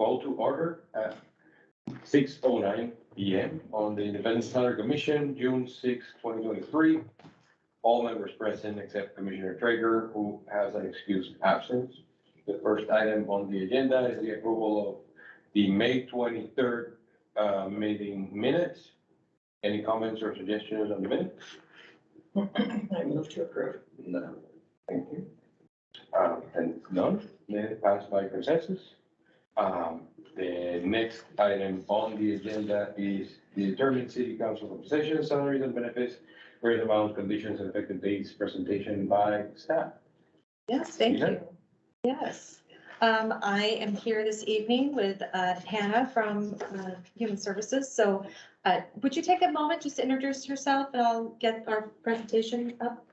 call to order at 6:09 p.m. on the Independent Salary Commission, June 6, 2023. All members present except Commissioner Traeger, who has an excused absence. The first item on the agenda is the approval of the May 23rd meeting minutes. Any comments or suggestions on the minutes? I move to approve. No. Thank you. And none, minute passed by consensus. The next item on the agenda is the determined city council compensation, salaries and benefits, rate amounts, conditions and effective dates, presentation by staff. Yes, thank you. Yes. I am here this evening with Hannah from Human Services. So would you take a moment just to introduce yourself and I'll get our presentation up?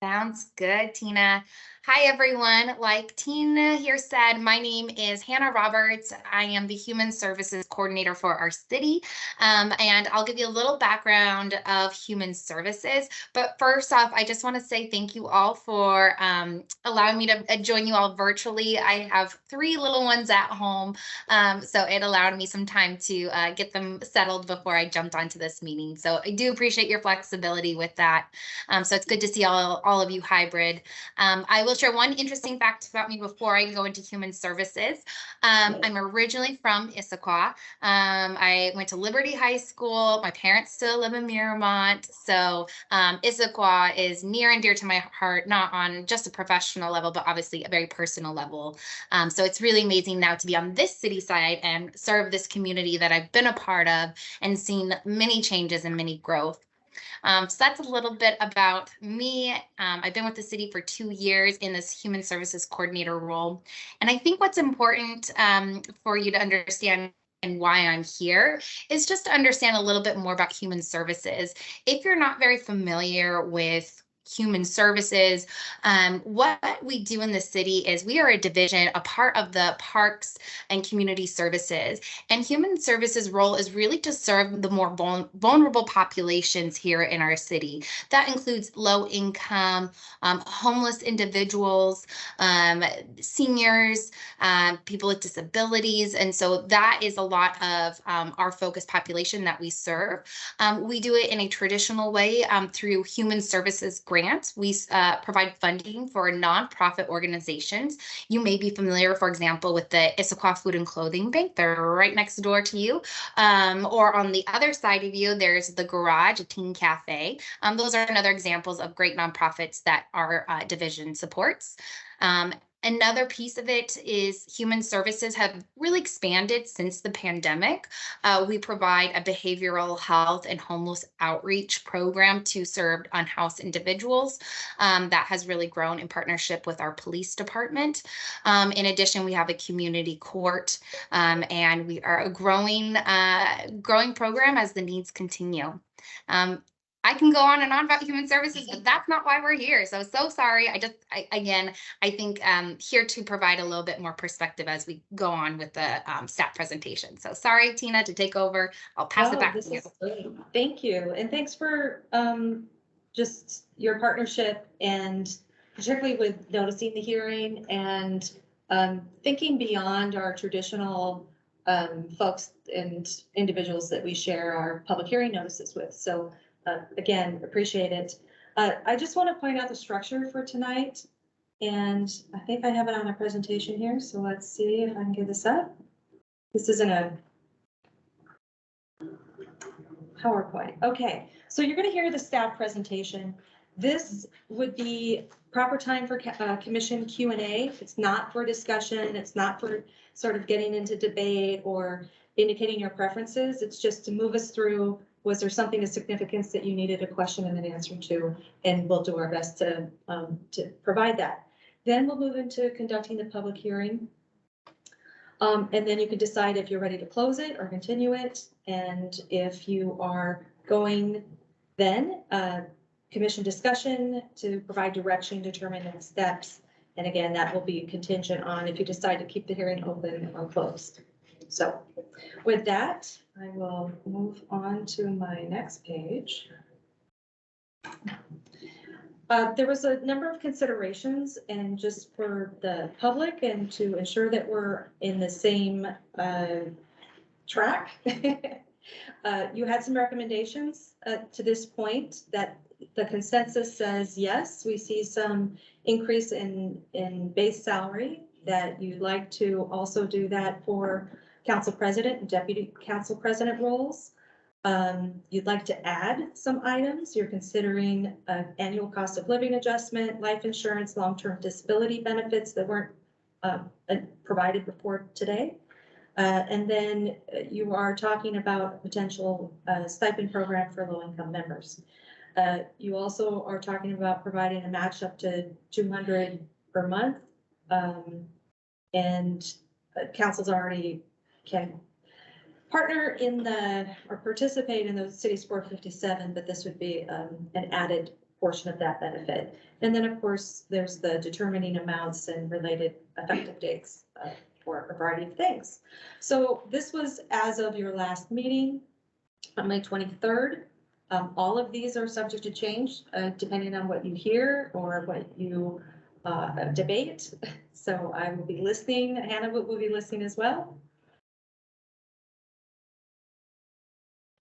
Sounds good, Tina. Hi, everyone. Like Tina here said, my name is Hannah Roberts. I am the Human Services Coordinator for our city, and I'll give you a little background of Human Services. But first off, I just want to say thank you all for allowing me to join you all virtually. I have 3 little ones at home, so it allowed me some time to get them settled before I jumped onto this meeting. So I do appreciate your flexibility with that. So it's good to see all of you hybrid. I will share one interesting fact about me before I go into Human Services. I'm originally from Issaquah. I went to Liberty High School. My parents still live in Miramont. So Issaquah is near and dear to my heart, not on just a professional level, but obviously a very personal level. So it's really amazing now to be on this city side and serve this community that I've been a part of and seen many changes and many growth. So that's a little bit about me. I've been with the city for 2 years in this Human Services Coordinator role. And I think what's important for you to understand and why I'm here is just to understand a little bit more about Human Services. If you're not very familiar with Human Services, what we do in the city is we are a division, a part of the Parks and Community Services. And Human Services role is really to serve the more vulnerable populations here in our city. That includes low income, homeless individuals, seniors, people with disabilities. And so that is a lot of our focus population that we serve. We do it in a traditional way through Human Services grants. We provide funding for nonprofit organizations. You may be familiar, for example, with the Issaquah Food and Clothing Bank. They're right next door to you. Or on the other side of you, there's the Garage, a teen cafe. Those are another examples of great nonprofits that our division supports. Another piece of it is Human Services have really expanded since the pandemic. We provide a behavioral health and homeless outreach program to serve unhoused individuals that has really grown in partnership with our police department. In addition, we have a community court and we are a growing program as the needs continue. I can go on and on about Human Services, but that's not why we're here. So sorry. I think here to provide a little bit more perspective as we go on with the staff presentation. So sorry, Tina, to take over. I'll pass it back to you. Thank you. And thanks for just your partnership and particularly with noticing the hearing and thinking beyond our traditional folks and individuals that we share our public hearing notices with. So again, appreciate it. I just want to point out the structure for tonight. And I think I have it on a presentation here. So let's see if I can get this up. This isn't a PowerPoint. Okay, so you're going to hear the staff presentation. This would be proper time for commission Q&A. It's not for discussion. It's not for sort of getting into debate or indicating your preferences. It's just to move us through. Was there something of significance that you needed a question and an answer to? And we'll do our best to provide that. Then we'll move into conducting the public hearing. And then you can decide if you're ready to close it or continue it. And if you are going, then commission discussion to provide direction, determine next steps. And again, that will be contingent on if you decide to keep the hearing open or closed. So with that, I will move on to my next page. There was a number of considerations, and just for the public and to ensure that we're in the same track. You had some recommendations to this point that the consensus says, yes, we see some increase in base salary, that you'd like to also do that for council president and deputy council president roles. You'd like to add some items. You're considering an annual cost of living adjustment, life insurance, long-term disability benefits that weren't provided before today. And then you are talking about a potential stipend program for low-income members. You also are talking about providing a match up to 200 per month. And councils already can partner in or participate in the city's 457, but this would be an added portion of that benefit. And then, of course, there's the determining amounts and related effective dates for a variety of things. So this was as of your last meeting on May 23rd. All of these are subject to change depending on what you hear or what you debate. So I will be listening. Hannah will be listening as well.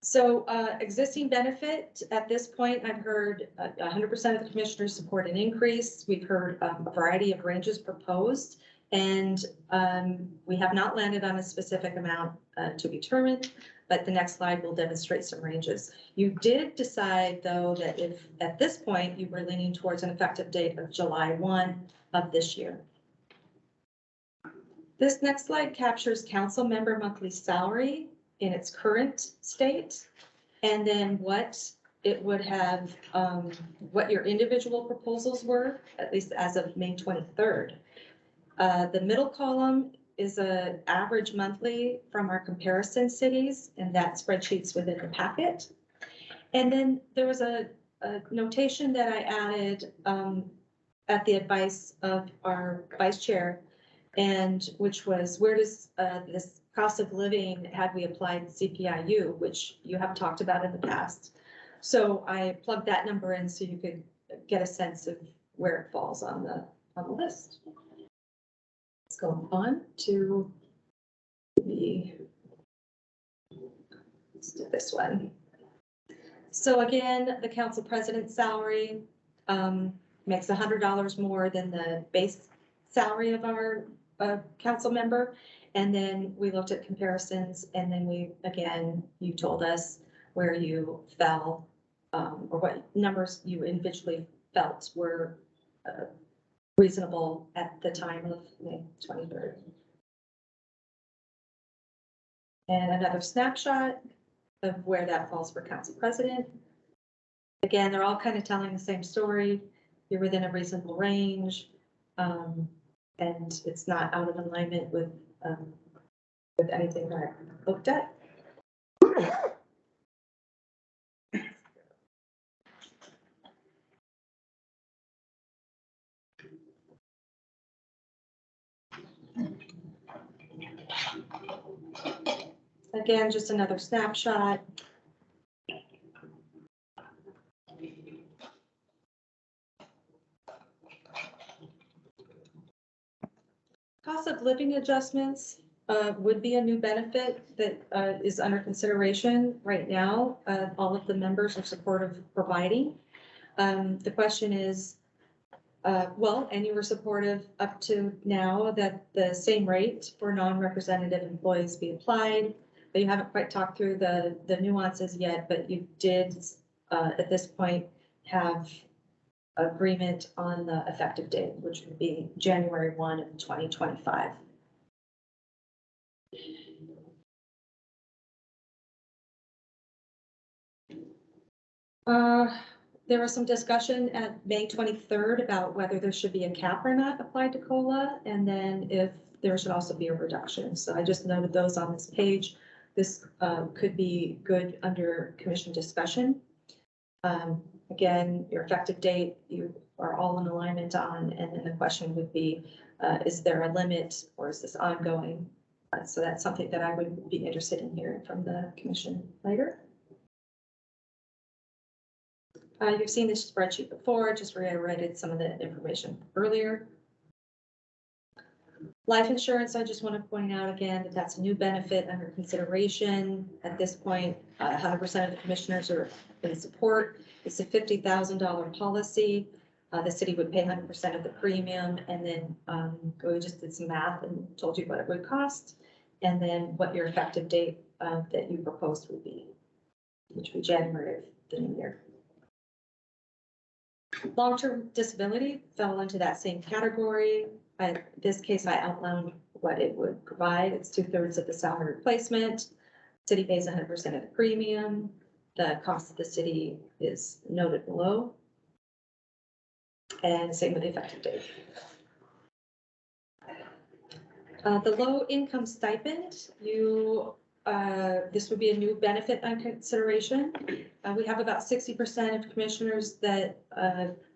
So existing benefit, at this point, I've heard 100% of the commissioners support an increase. We've heard a variety of ranges proposed, and we have not landed on a specific amount to be determined, but the next slide will demonstrate some ranges. You did decide, though, that if at this point you were leaning towards an effective date of July 1 of this year. This next slide captures council member monthly salary in its current state, and then what it would have, what your individual proposals were, at least as of May 23rd. The middle column is an average monthly from our comparison cities, and that spreadsheet's within the packet. And then there was a notation that I added at the advice of our vice chair, and which was, where does this cost of living, had we applied CPIU, which you have talked about in the past. So I plugged that number in so you could get a sense of where it falls on the list. Let's go on to let's do this one. So again, the council president's salary makes $100 more than the base salary of our council member. And then we looked at comparisons, and then you told us where you fell, or what numbers you individually felt were reasonable at the time of May 23rd. And another snapshot of where that falls for council president. Again, they're all kind of telling the same story. You're within a reasonable range, and it's not out of alignment with anything that I looked at. Again, just another snapshot. Cost of living adjustments would be a new benefit that is under consideration right now. All of the members are supportive of providing. The question is, and you were supportive up to now that the same rate for non-representative employees be applied, but you haven't quite talked through the nuances yet, but you did at this point have agreement on the effective date, which would be January 1 of 2025. There was some discussion at May 23rd about whether there should be a cap or not applied to COLA, and then if there should also be a reduction. So I just noted those on this page. This could be good under commission discussion. Again, your effective date, you are all in alignment on, and then the question would be, is there a limit or is this ongoing? So that's something that I would be interested in hearing from the commission later. You've seen this spreadsheet before, just reiterated some of the information earlier. Life insurance, I just want to point out again that that's a new benefit under consideration. At this point, 100% of the commissioners are in support. It's a $50,000 policy. The city would pay 100% of the premium, and then we just did some math and told you what it would cost, and then what your effective date that you proposed would be, which would be January of the new year. Long-term disability fell into that same category. In this case, I outlined what it would provide. It's 2/3 of the salary replacement. City pays 100% of the premium. The cost of the city is noted below. And same with the effective date. The low income stipend, this would be a new benefit on consideration. We have about 60% of commissioners that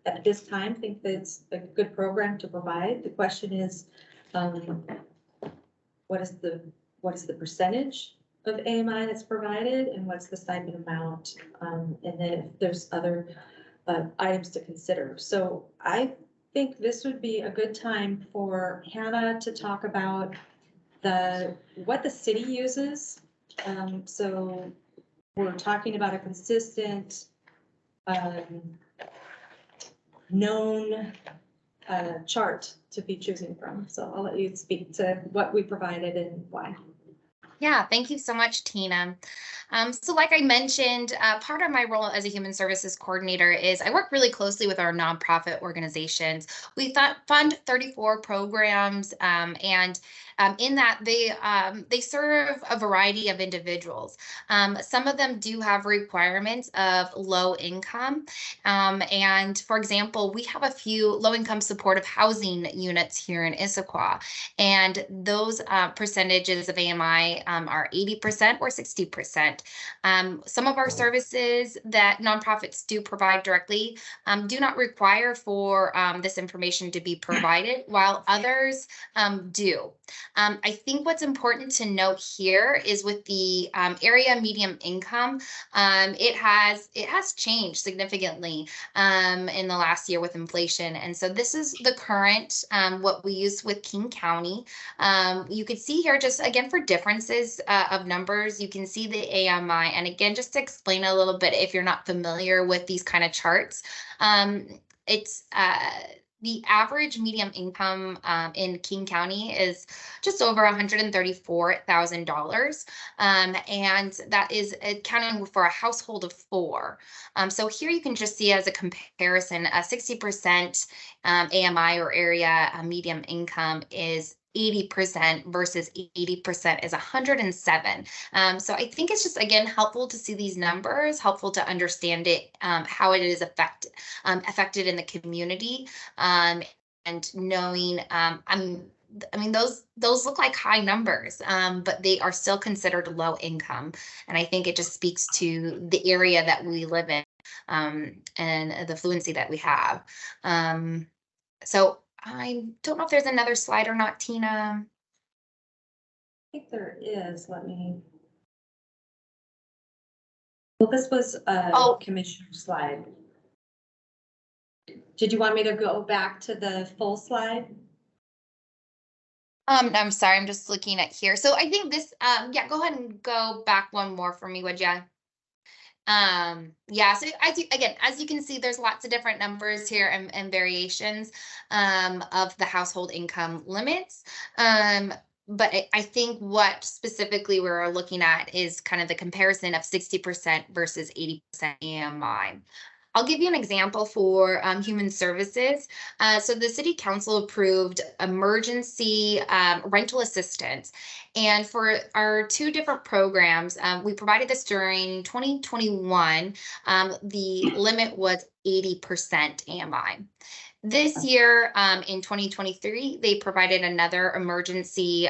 at this time think that it's a good program to provide. The question is, what is the percentage of AMI that's provided, and what's the stipend amount? And then if there's other items to consider. So I think this would be a good time for Hannah to talk about what the city uses. So we're talking about a consistent, known chart to be choosing from. So I'll let you speak to what we provided and why. Yeah, thank you so much, Tina. So like I mentioned, part of my role as a human services coordinator is I work really closely with our nonprofit organizations. We fund 34 programs, and in that they serve a variety of individuals. Some of them do have requirements of low income. And for example, we have a few low income supportive housing units here in Issaquah, and those percentages of AMI are 80% or 60%. Some of our services that nonprofits do provide directly do not require for this information to be provided, while others do. I think what's important to note here is with the area median income, it has changed significantly in the last year with inflation. And so this is the current, what we use with King County. You could see here just again for differences of numbers, you can see the AMI. And again, just to explain a little bit, if you're not familiar with these kind of charts, it's the average median income in King County is just over $134,000. And that is accounting for a household of 4. So here you can just see as a comparison, a 60% AMI or area median income is 80% versus 80% is 107. So I think it's just, again, helpful to see these numbers, helpful to understand it, how it is affected in the community, and knowing, I mean, those look like high numbers, but they are still considered low income. And I think it just speaks to the area that we live in, and the fluency that we have. So I don't know if there's another slide or not, Tina. I think there is. Let me. Well, this was a commissioner slide. Did you want me to go back to the full slide? I'm sorry, I'm just looking at here. So I think this, yeah, go ahead and go back one more for me, would you? Yeah, so as you can see, there's lots of different numbers here and variations of the household income limits. But I think what specifically we're looking at is kind of the comparison of 60% versus 80% AMI. I'll give you an example for human services. So the city council approved emergency rental assistance. And for our 2 different programs, we provided this during 2021. The limit was 80% AMI. This year, in 2023, they provided another emergency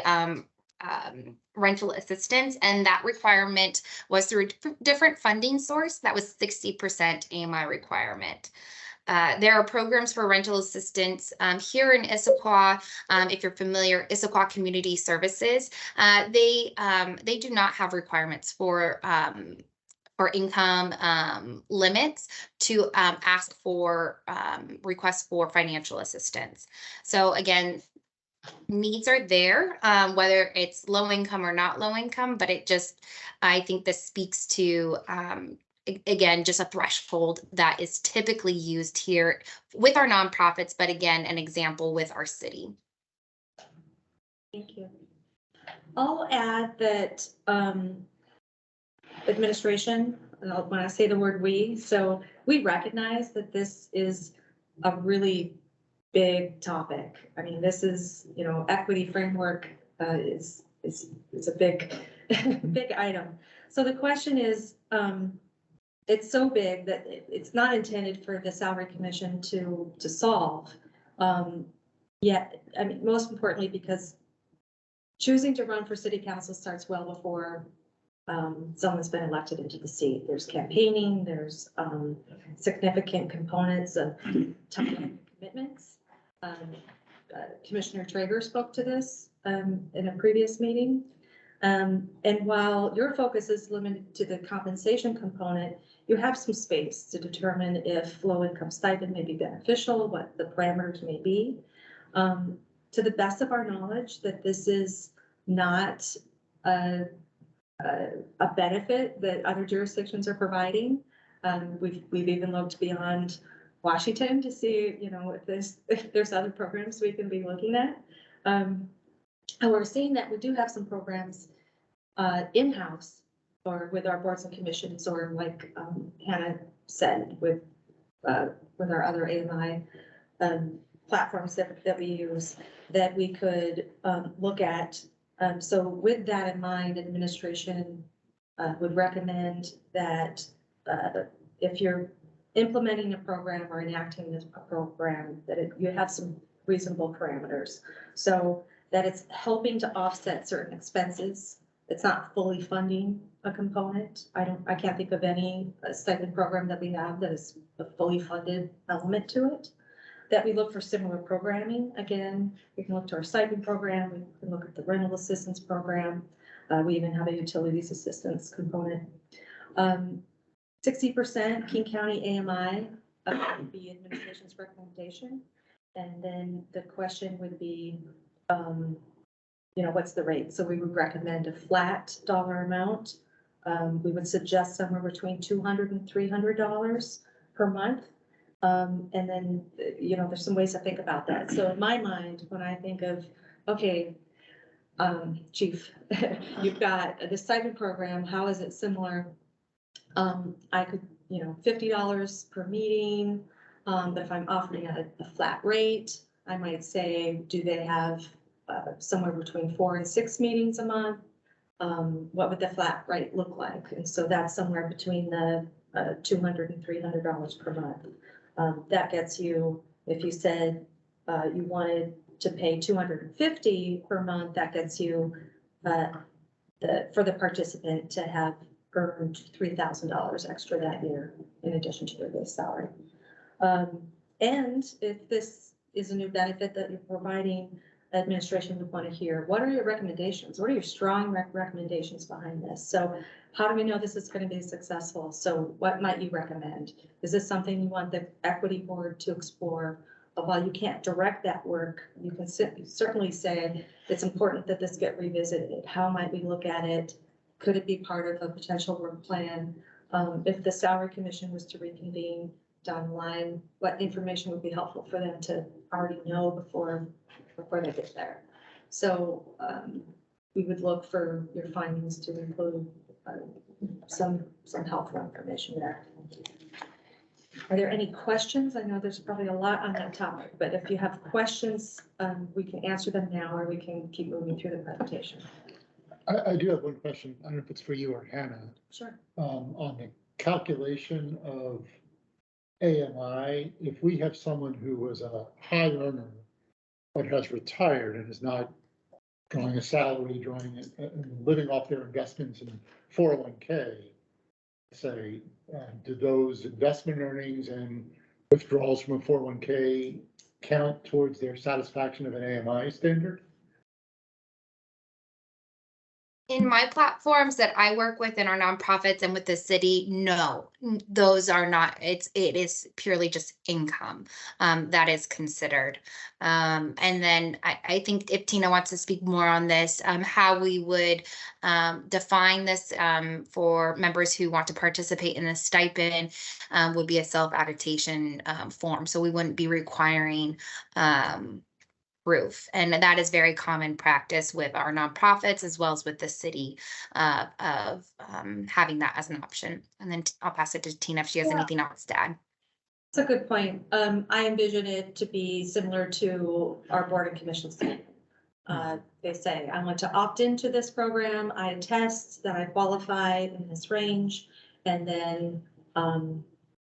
rental assistance, and that requirement was through a different funding source. That was 60% AMI requirement. There are programs for rental assistance here in Issaquah. If you're familiar, Issaquah Community Services, they do not have requirements for or income limits to ask for requests for financial assistance. So again, needs are there, whether it's low income or not low income, but I think this speaks to, again, just a threshold that is typically used here with our nonprofits, but again, an example with our city. Thank you. I'll add that administration, when I say the word we, so we recognize that this is a really big topic. I mean, this is, equity framework is a big, big item. So the question is, it's so big that it's not intended for the Salary Commission to solve. Yet, I mean, most importantly, because choosing to run for city council starts well before someone's been elected into the seat. There's campaigning, there's significant components of time commitments. Commissioner Traeger spoke to this in a previous meeting. And while your focus is limited to the compensation component, you have some space to determine if low income stipend may be beneficial, what the parameters may be. To the best of our knowledge, that this is not a benefit that other jurisdictions are providing. We've even looked beyond Washington to see, if there's other programs we can be looking at. And we're seeing that we do have some programs in-house or with our boards and commissions, or like Hannah said, with our other AMI platforms that we use, that we could look at. So with that in mind, administration would recommend that if you're implementing a program or enacting a program, that you have some reasonable parameters. So that it's helping to offset certain expenses. It's not fully funding a component. I can't think of any stipend program that we have that is a fully funded element to it. That we look for similar programming. Again, we can look to our stipend program, we can look at the rental assistance program. We even have a utilities assistance component. 60% King County AMI would be administration's recommendation. And then the question would be, what's the rate? So we would recommend a flat dollar amount. We would suggest somewhere between $200 and $300 per month. And then, there's some ways to think about that. So in my mind, when I think of, okay, Chief, you've got this stipend program, how is it similar? I could, $50 per meeting. But if I'm offering a flat rate, I might say, do they have somewhere between 4 and 6 meetings a month? What would the flat rate look like? And so that's somewhere between the $200 and $300 per month. That gets you, if you said you wanted to pay $250 per month, that gets you for the participant to have earned $3,000 extra that year in addition to their base salary. And if this is a new benefit that you're providing, administration would want to hear, what are your recommendations? What are your strong recommendations behind this? So how do we know this is going to be successful? So what might you recommend? Is this something you want the equity board to explore? But while you can't direct that work, you can certainly say it's important that this get revisited. How might we look at it? Could it be part of a potential work plan? If the Salary Commission was to reconvene down the line, what information would be helpful for them to already know before they get there? So we would look for your findings to include some helpful information there. Are there any questions? I know there's probably a lot on that topic, but if you have questions, we can answer them now, or we can keep moving through the presentation. I do have one question. I don't know if it's for you or Hannah. Sure. On the calculation of AMI, if we have someone who was a high earner but has retired and is not drawing a salary, drawing it, and living off their investments in 401k, say, do those investment earnings and withdrawals from a 401k count towards their satisfaction of an AMI standard? In my platforms that I work with in our nonprofits and with the city, no, those are not, it is purely just income that is considered. And then I think if Tina wants to speak more on this, how we would define this for members who want to participate in the stipend would be a self-attestation form. So we wouldn't be requiring proof. And that is very common practice with our nonprofits as well as with the city of having that as an option. And then I'll pass it to Tina if she has Yeah. anything else to add. That's a good point. I envision it to be similar to our board and commission statement. They say, I want to opt into this program. I attest that I qualify in this range. And then,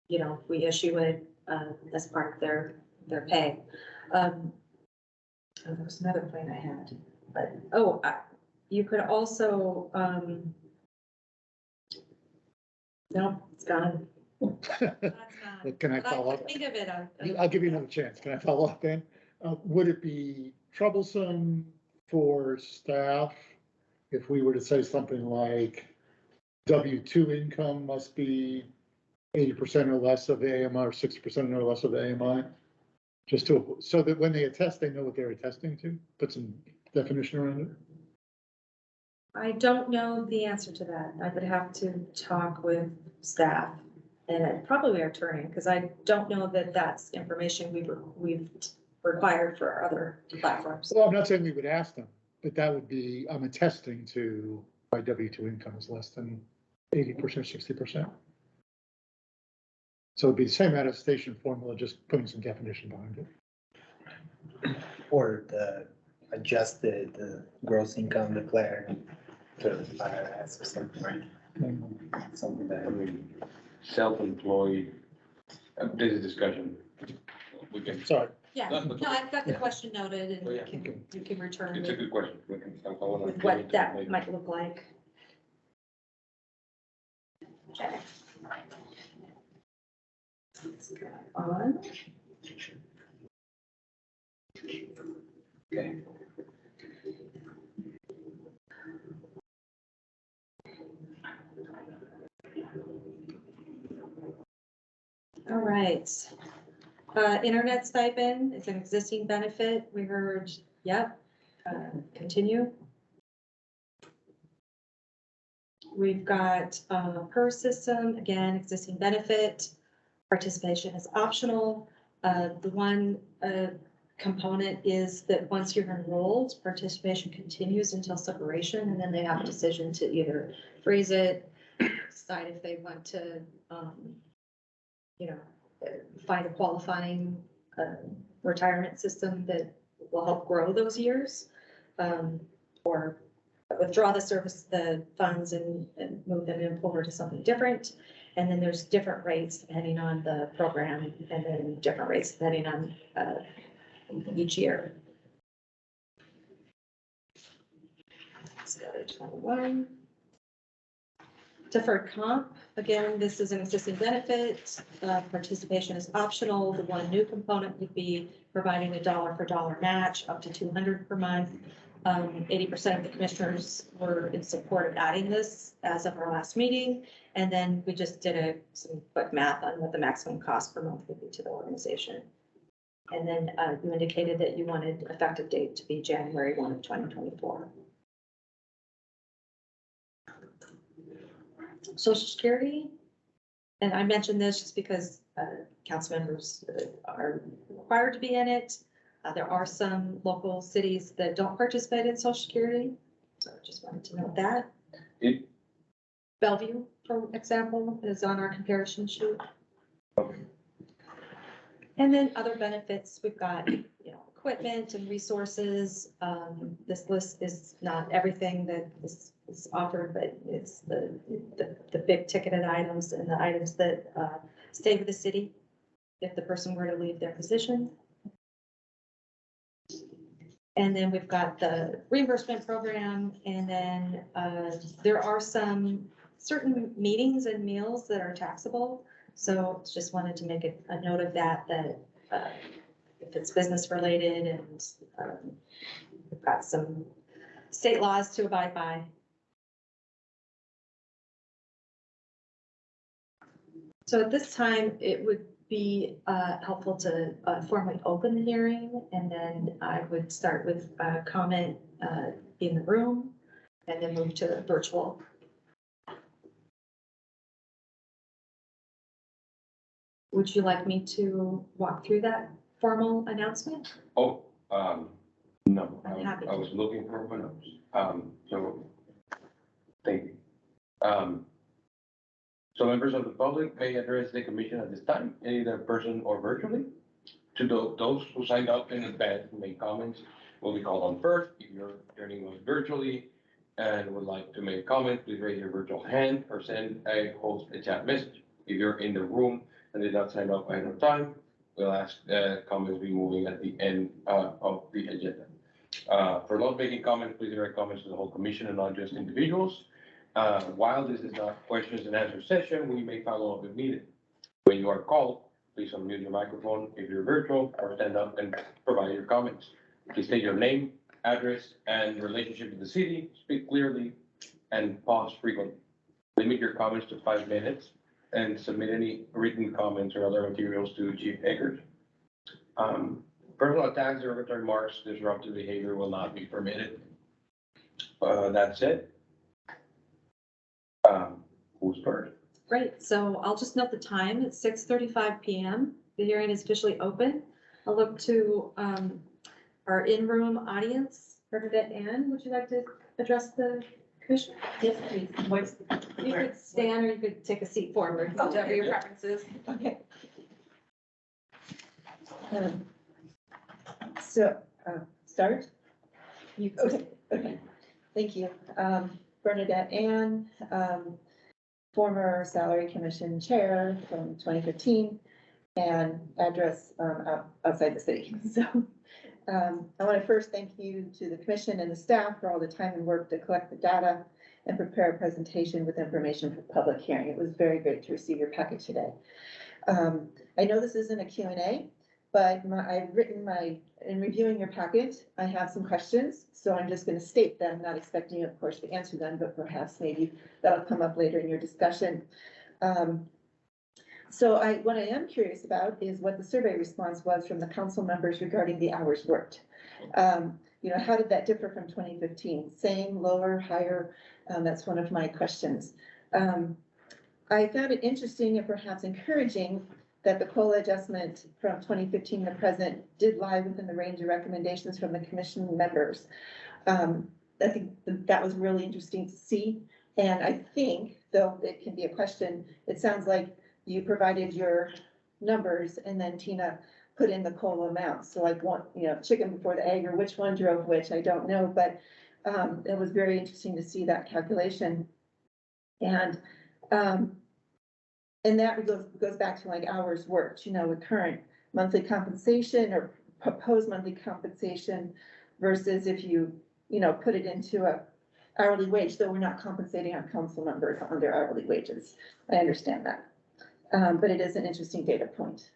you know, we issue it as part of their pay. Oh, there was another point I had, but, you could also, no, it's gone. That's not- Can I but follow could up? think of it. I'll give you another chance. Can I follow up then? Would it be troublesome for staff if we were to say something like W-2 income must be 80% or less of the AMI or 60% or less of the AMI? Just to, so that when they attest, they know what they're attesting to, put some definition around it? I don't know the answer to that. I would have to talk with staff and probably our attorney, because I don't know that that's information we've required for our other platforms. Well, I'm not saying we would ask them, but that would be, I'm attesting to my W-2 income is less than 80%, 60%. So it'd be the same attestation formula, just putting some definition behind it. Or the adjusted the gross income declared to the IRS or something, right? Something I that, mean, self-employed, this is discussion. We can, Sorry. Yeah, no, I've got the question noted Oh, yeah. and you can return it's a good question. We can, I wanna with get what into it that later. might look like. Okay. Let's go on. Okay. All right. Internet stipend is an existing benefit. We heard, yep, continue. We've got per system, again, existing benefit. Participation is optional. The one component is that once you're enrolled, participation continues until separation, and then they have a decision to either freeze it, decide if they want to, you know, find a qualifying retirement system that will help grow those years, or withdraw the service, the funds and move them in forward to something different. And then there's different rates depending on the program, and then different rates depending on each year. Let's go to 21. Deferred comp, again, this is an existing benefit. Participation is optional. The one new component would be providing a dollar for dollar match up to 200 per month. 80% of the commissioners were in support of adding this as of our last meeting. And then we just did some quick math on what the maximum cost per month would be to the organization. And then you indicated that you wanted effective date to be January 1 of 2024. Social Security, and I mentioned this just because council members are required to be in it. There are some local cities that don't participate in Social Security, so I just wanted to note that. It- Bellevue, for example, is on our comparison sheet. And then other benefits, we've got, you know, equipment and resources. This list is not everything that is offered, but it's the big ticketed items and the items that stay with the city if the person were to leave their position. And then we've got the reimbursement program, and then there are some certain meetings and meals that are taxable. So just wanted to make a note of that, if it's business related, and we've got some state laws to abide by So at this time, it would be helpful to formally open the hearing, and then I would start with comment in the room, and then move to the virtual. Would you like me to walk through that formal announcement? Oh, no, I'm happy I was looking for my notes. So, thank you. So members of the public may address the commission at this time, either in person or virtually. To those who signed up in advance who made comments will be called on first. If you're joining us virtually and would like to make a comment, please raise your virtual hand or send a host a chat message. If you're in the room and did not sign up ahead of time, we'll ask comments be moving at the end of the agenda. For those making comments, please direct comments to the whole commission and not just individuals. While this is not questions and answer session, we may follow up if needed. When you are called, please unmute your microphone if you're virtual or stand up and provide your comments. Please state your name, address, and relationship to the city, speak clearly, and pause frequently. Limit your comments to 5 minutes and submit any written comments or other materials to Chief Eggers. Personal attacks, derogatory remarks, disruptive behavior will not be permitted. That said, who's first? Great, so I'll just note the time, it's 6:35 PM. The hearing is officially open. I'll look to our in-room audience. Bernadette Ann, would you like to address the commission? Yes, please. You could stand or you could take a seat forward, whichever your preference is. Okay. So, start? Okay, thank you. Bernadette Ann, former Salary Commission Chair from 2015, and address outside the city. So I want to first thank you to the commission and the staff for all the time and work to collect the data and prepare a presentation with information for public hearing. It was very great to receive your packet today. I know this isn't a Q&A, but in reviewing your packet, I have some questions, so I'm just going to state them, not expecting you, of course, to answer them, but perhaps maybe that'll come up later in your discussion. What I am curious about is what the survey response was from the council members regarding the hours worked. How did that differ from 2015? Same, lower, higher? That's one of my questions. I found it interesting and perhaps encouraging that the COLA adjustment from 2015 to present did lie within the range of recommendations from the commission members. I think that was really interesting to see. And I think, though it can be a question, it sounds like you provided your numbers and then Tina put in the COLA amount. So like chicken before the egg, or which one drove which, I don't know, but it was very interesting to see that calculation. And that goes back to like hours worked, with current monthly compensation or proposed monthly compensation versus if you, put it into a hourly wage, though we're not compensating our council members on their hourly wages. I understand that. But it is an interesting data point.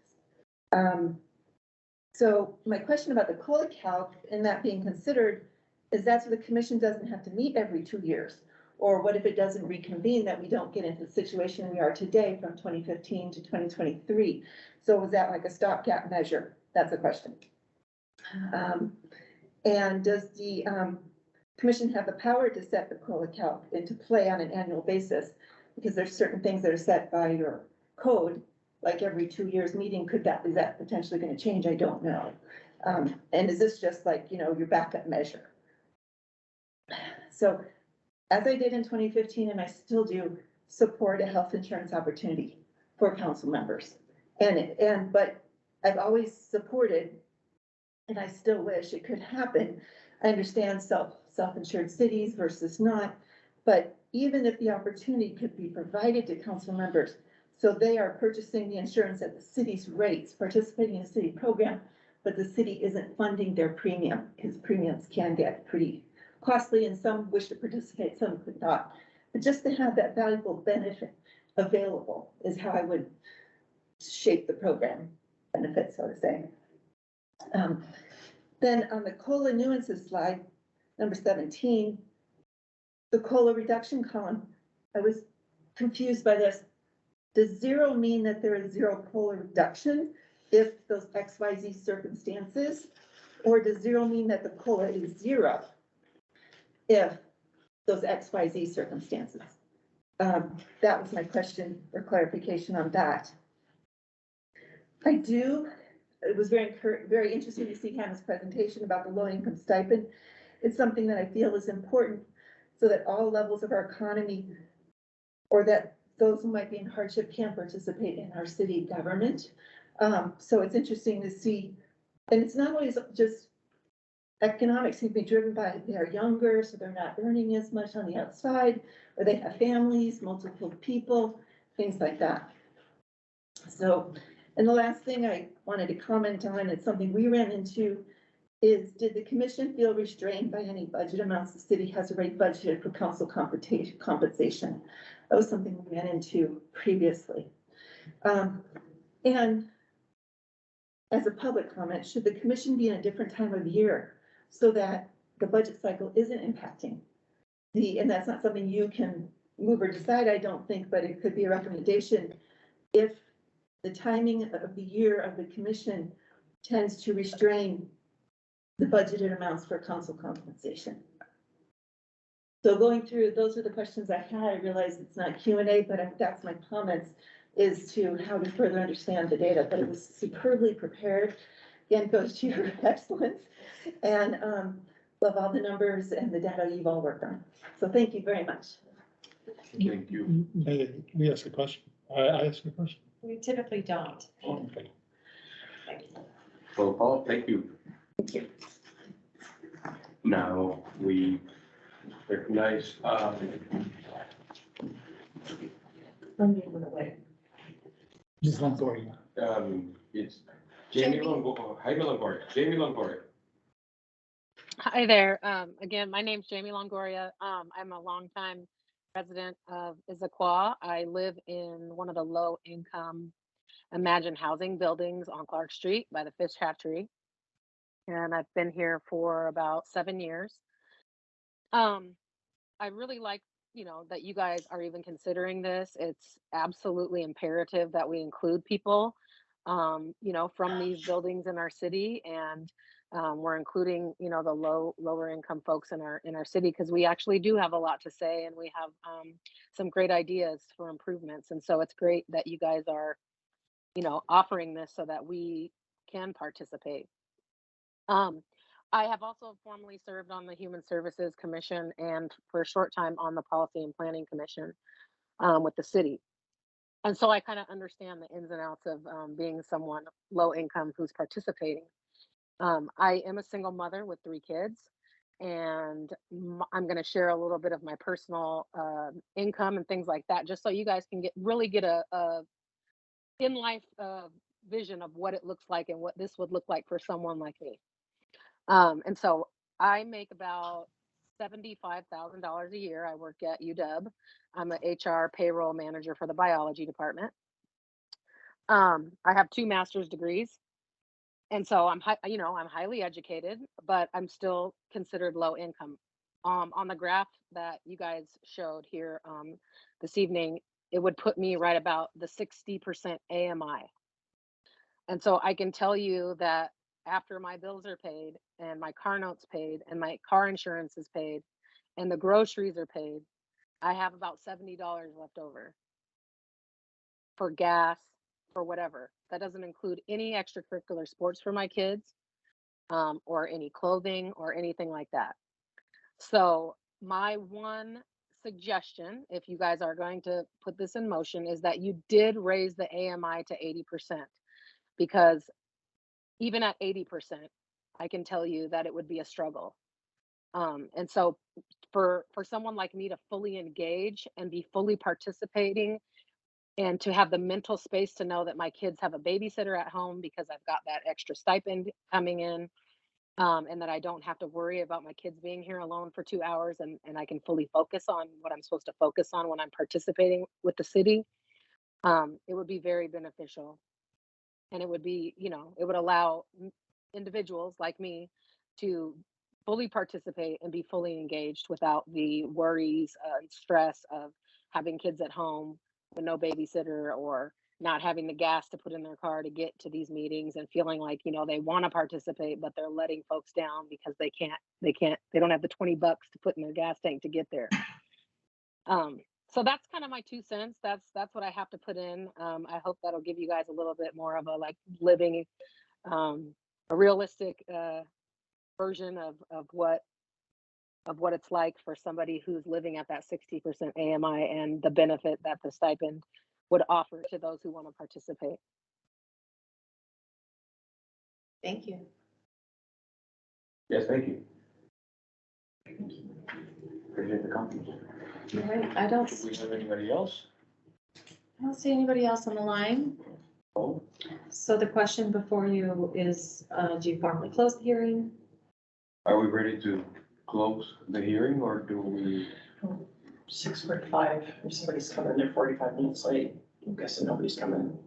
So my question about the COLA calc and that being considered is that's where the commission doesn't have to meet every 2 years. Or what if it doesn't reconvene, that we don't get into the situation we are today from 2015 to 2023? So was that like a stopgap measure? That's a question. And does the commission have the power to set the COLA calc into play on an annual basis? Because there's certain things that are set by your code, like every 2 years meeting. Is that potentially going to change? I don't know. And is this just like, your backup measure? So, as I did in 2015, and I still do, support a health insurance opportunity for council members. But I've always supported, and I still wish it could happen. I understand self-insured cities versus not, but even if the opportunity could be provided to council members, so they are purchasing the insurance at the city's rates, participating in a city program, but the city isn't funding their premium, because premiums can get pretty costly, and some wish to participate, some could not. But just to have that valuable benefit available is how I would shape the program benefit, so to say. Then on the COLA nuances slide, number 17, the COLA reduction column, I was confused by this. does zero mean that there is zero COLA reduction if those XYZ circumstances? Or does zero mean that the COLA is zero if those XYZ circumstances? That was my question for clarification on that. It was very interesting to see Hannah's presentation about the low income stipend. It's something that I feel is important so that all levels of our economy, or that those who might be in hardship can participate in our city government. So it's interesting to see, and it's not always just economics can be driven by they're younger, so they're not earning as much on the outside, or they have families, multiple people, things like that. So, and the last thing I wanted to comment on, it's something we ran into, is did the commission feel restrained by any budget amounts the city has already budgeted for council compensation? That was something we ran into previously. And as a public comment, should the commission be in a different time of year so that the budget cycle isn't impacting and that's not something you can move or decide, I don't think, but it could be a recommendation. If the timing of the year of the commission tends to restrain the budgeted amounts for council compensation. So going through, those are the questions I had. I realize it's not Q&A, but that's my comments, is to how to further understand the data, but it was superbly prepared. Again, goes to your excellence, and love all the numbers and the data you've all worked on. So thank you very much. Thank you. May we ask a question? I ask a question. We typically don't. Okay. Well, Paul, thank you. Thank you. Now we recognize, Just one story. it's Jaime Longoria. Jamie Longoria. Hi there. Again, my name's Jamie Longoria. I'm a longtime resident of Issaquah. I live in one of the low income Imagine housing buildings on Clark Street by the fish hatchery. And I've been here for about 7 years. I really like, that you guys are even considering this. It's absolutely imperative that we include people, from these buildings in our city, and we're including, the lower income folks in our city, because we actually do have a lot to say, and we have some great ideas for improvements. And so it's great that you guys are, offering this so that we can participate. I have also formally served on the Human Services Commission and for a short time on the Policy and Planning Commission with the city. And so I kind of understand the ins and outs of being someone low income who's participating. I am a single mother with 3 kids, and I'm going to share a little bit of my personal income and things like that, just so you guys can really get a in life vision of what it looks like and what this would look like for someone like me. And so I make about $75,000 a year. I work at UW. I'm an HR payroll manager for the biology department. I have 2 master's degrees. And so I'm highly educated, but I'm still considered low income. On the graph that you guys showed here this evening, it would put me right about the 60% AMI. And so I can tell you that after my bills are paid and my car notes paid and my car insurance is paid and the groceries are paid, I have about $70 left over for gas, for whatever. That doesn't include any extracurricular sports for my kids, or any clothing or anything like that. So my one suggestion, if you guys are going to put this in motion, is that you did raise the AMI to 80%, because even at 80%, I can tell you that it would be a struggle. And so for someone like me to fully engage and be fully participating, and to have the mental space to know that my kids have a babysitter at home because I've got that extra stipend coming in, and that I don't have to worry about my kids being here alone for 2 hours, and I can fully focus on what I'm supposed to focus on when I'm participating with the city, it would be very beneficial. And it would be, it would allow individuals like me to fully participate and be fully engaged without the worries and stress of having kids at home, with no babysitter, or not having the gas to put in their car to get to these meetings, and feeling like, they want to participate, but they're letting folks down because they don't have the $20 to put in their gas tank to get there. So that's kind of my 2 cents. That's what I have to put in. I hope that'll give you guys a little bit more of a living, a realistic version of what it's like for somebody who's living at that 60% AMI, and the benefit that the stipend would offer to those who want to participate. Thank you. Yes, thank you. Appreciate the comments. All right, I Do we have anybody else? don't see anybody else on the line. Oh, So the question before you is, do you formally close the hearing? are we ready to close the hearing, or do we? 6:45, if somebody's coming, they're 45 minutes late, I'm guessing nobody's coming.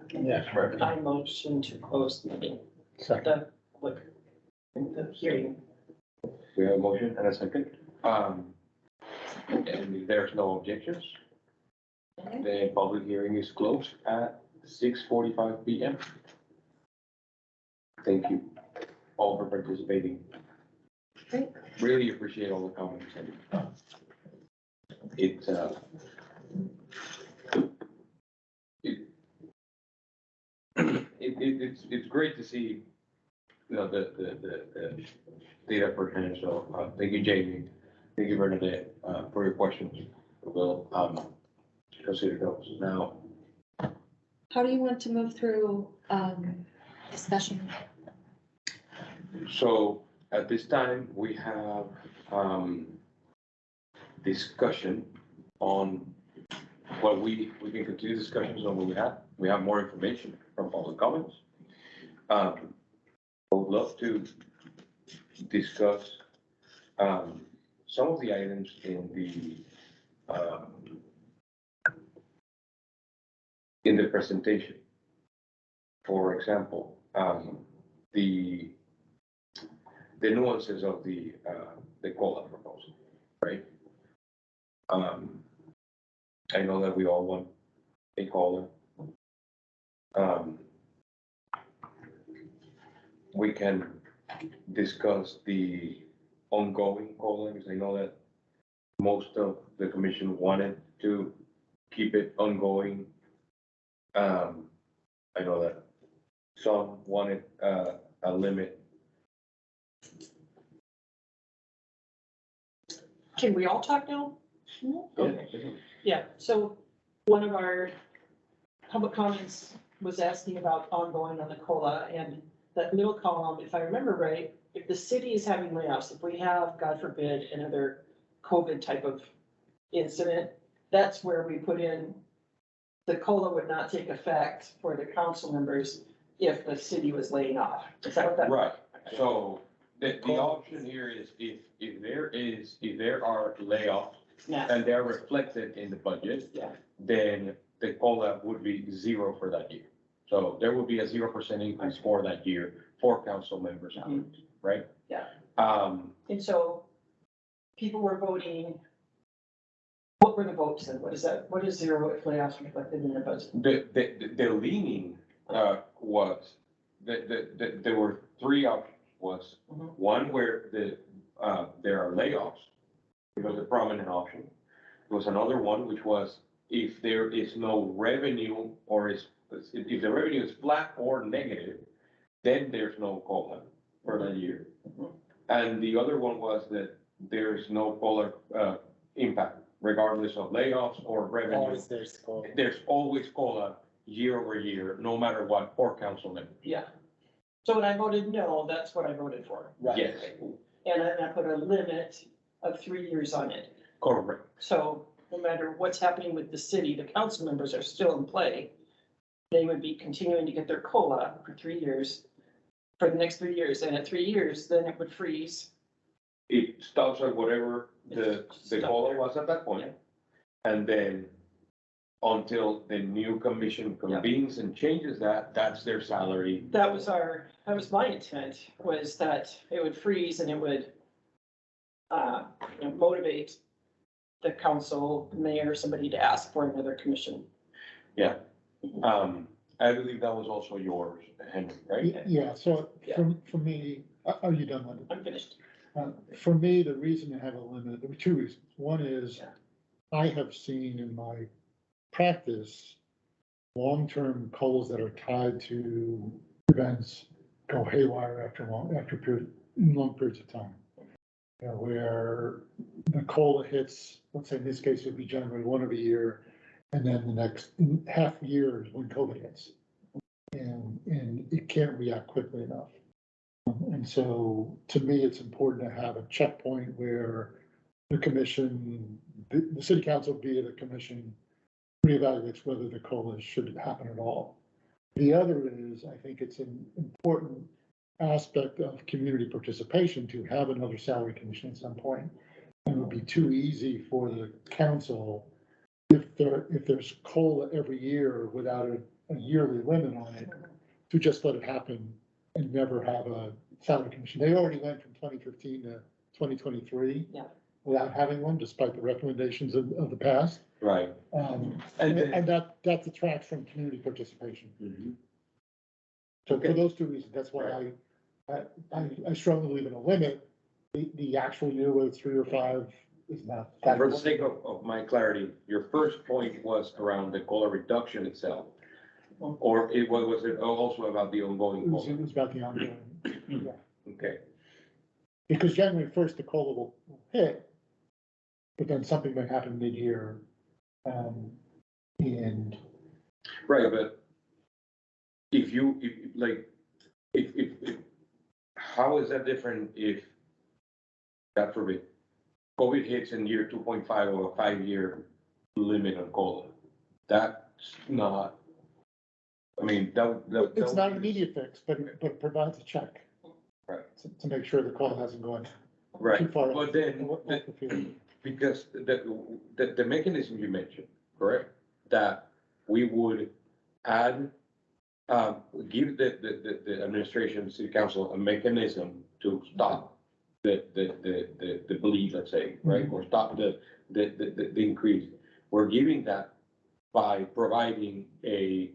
Yeah, right. I motion to close the meeting, Second. the hearing. We have a motion and a second. And if there's no objections, the public hearing is closed at 6:45 PM. Thank you all for participating. Great. Really appreciate all the comments. It's, it's great to see, the data per hand. So, thank you, Jamie. Thank you, Bernadette, for your questions. We'll, consider those now. How do you want to move through, discussion? So at this time, we have discussion on what we can continue discussions on what we have. We have more information from public comments. I would love to discuss some of the items in the presentation. For example, the nuances of the COLA proposal, right? I know that we all want a COLA. We can discuss the ongoing COLA, because I know that most of the commission wanted to keep it ongoing. I know that some wanted a limit. Can we all talk now? Yeah, so one of our public comments was asking about ongoing on the COLA, and that middle column, if I remember right, if the city is having layoffs, if we have, God forbid, another COVID type of incident, that's where we put in the COLA would not take effect for the council members if the city was laying off. Is that what that? Right, so the option here is if there are layoffs Yeah, and they're reflected in the budget, yeah, then the COLA would be 0 for that year. So there would be a 0% increase for that year for council members' salaries, right? Yeah. And so people were voting. What were the votes then? What is that? What is 0 if layoffs reflected in the budget? the leaning was that there were 3 options. Was one where there are layoffs. It was a prominent option. There was another one which was if there is no revenue, or if the revenue is flat or negative, then there's no COLA for that year. And the other one was that there's no COLA impact regardless of layoffs or revenue. Always there's COLA. There's always COLA year over year, no matter what, for council members. Yeah. So when I voted no, that's what I voted for. Right. Yes, And I put a limit of 3 years on it. correct. So no matter what's happening with the city, the council members are still in play. They would be continuing to get their COLA for 3 years, for the next 3 years. And at 3 years, then it would freeze. It stops at whatever the COLA was at that point. And then until the new commission convenes and changes that, that's their salary. That was my intent, was that it would freeze and it would motivate the council, mayor, somebody to ask for another commission. I believe that was also yours, Henry, right? Yeah, so Yeah. for me, are you done, Linda? I'm finished. For me, the reason to have a limit, there were two reasons. One is I have seen in my practice, long-term COLAs that are tied to events go haywire after long periods of time. You know, where the COLA hits, let's say in this case, it would be January 1 of a year, and then the next half year is when COVID hits. And it can't react quickly enough. And so to me, it's important to have a checkpoint where the commission, the city council, be it a commission, reevaluates whether the COLA should happen at all. The other is, I think it's an important aspect of community participation to have another salary commission at some point. And it would be too easy for the council if there's COLA every year without a yearly limit on it, to just let it happen and never have a salary commission. They already went from 2015 to 2023 without having one, despite the recommendations of the past. Right. And that detracts from community participation. Mhm. So for those two reasons, that's why I strongly believe in a limit. The actual year, whether it's 3 or 5, is not. For the sake of my clarity, your first point was around the COLA reduction itself. Or was it also about the ongoing It COLA? was about the ongoing, yeah. Okay, Because January 1st, the COLA will hit, but then something might happen mid-year. And right, but if how is that different if, God forbid, COVID hits in year 2.5 or a 5-year limit on COLA? That's not, I mean, it's not an immediate fix, but it provides a check. Right. To make sure the COLA hasn't gone too right, far. but then, off the field. because the mechanism you mentioned, correct? That we would add, give the administration, city council a mechanism to stop the bleed, let's say, right? Or stop the increase. We're giving that by providing a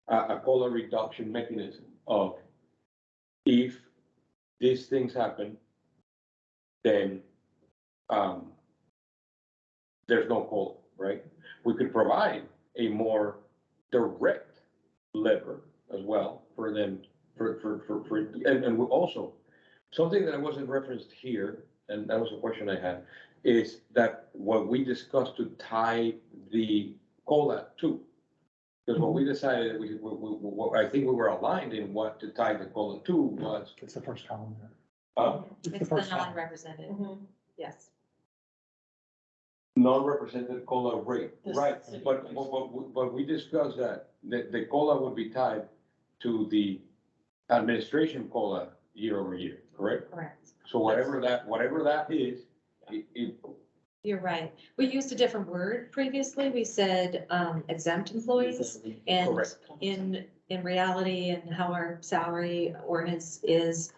COLA reduction mechanism of, if these things happen, then there's no COLA, right? We could provide a more direct lever as well for them, and we also, something that wasn't referenced here, and that was a question I had, is that what we discussed to tie the COLA to. Because what we decided, I think we were aligned in what to tie the COLA to was. It's the first column there. It's the first column. non-represented, yes. Non-represented COLA rate, The right, city but we discussed that the COLA would be tied to the administration COLA year over year, correct? Correct. So whatever that is, it, You're right. We used a different word previously. We said exempt employees. And Correct. in reality and how our salary ordinance is,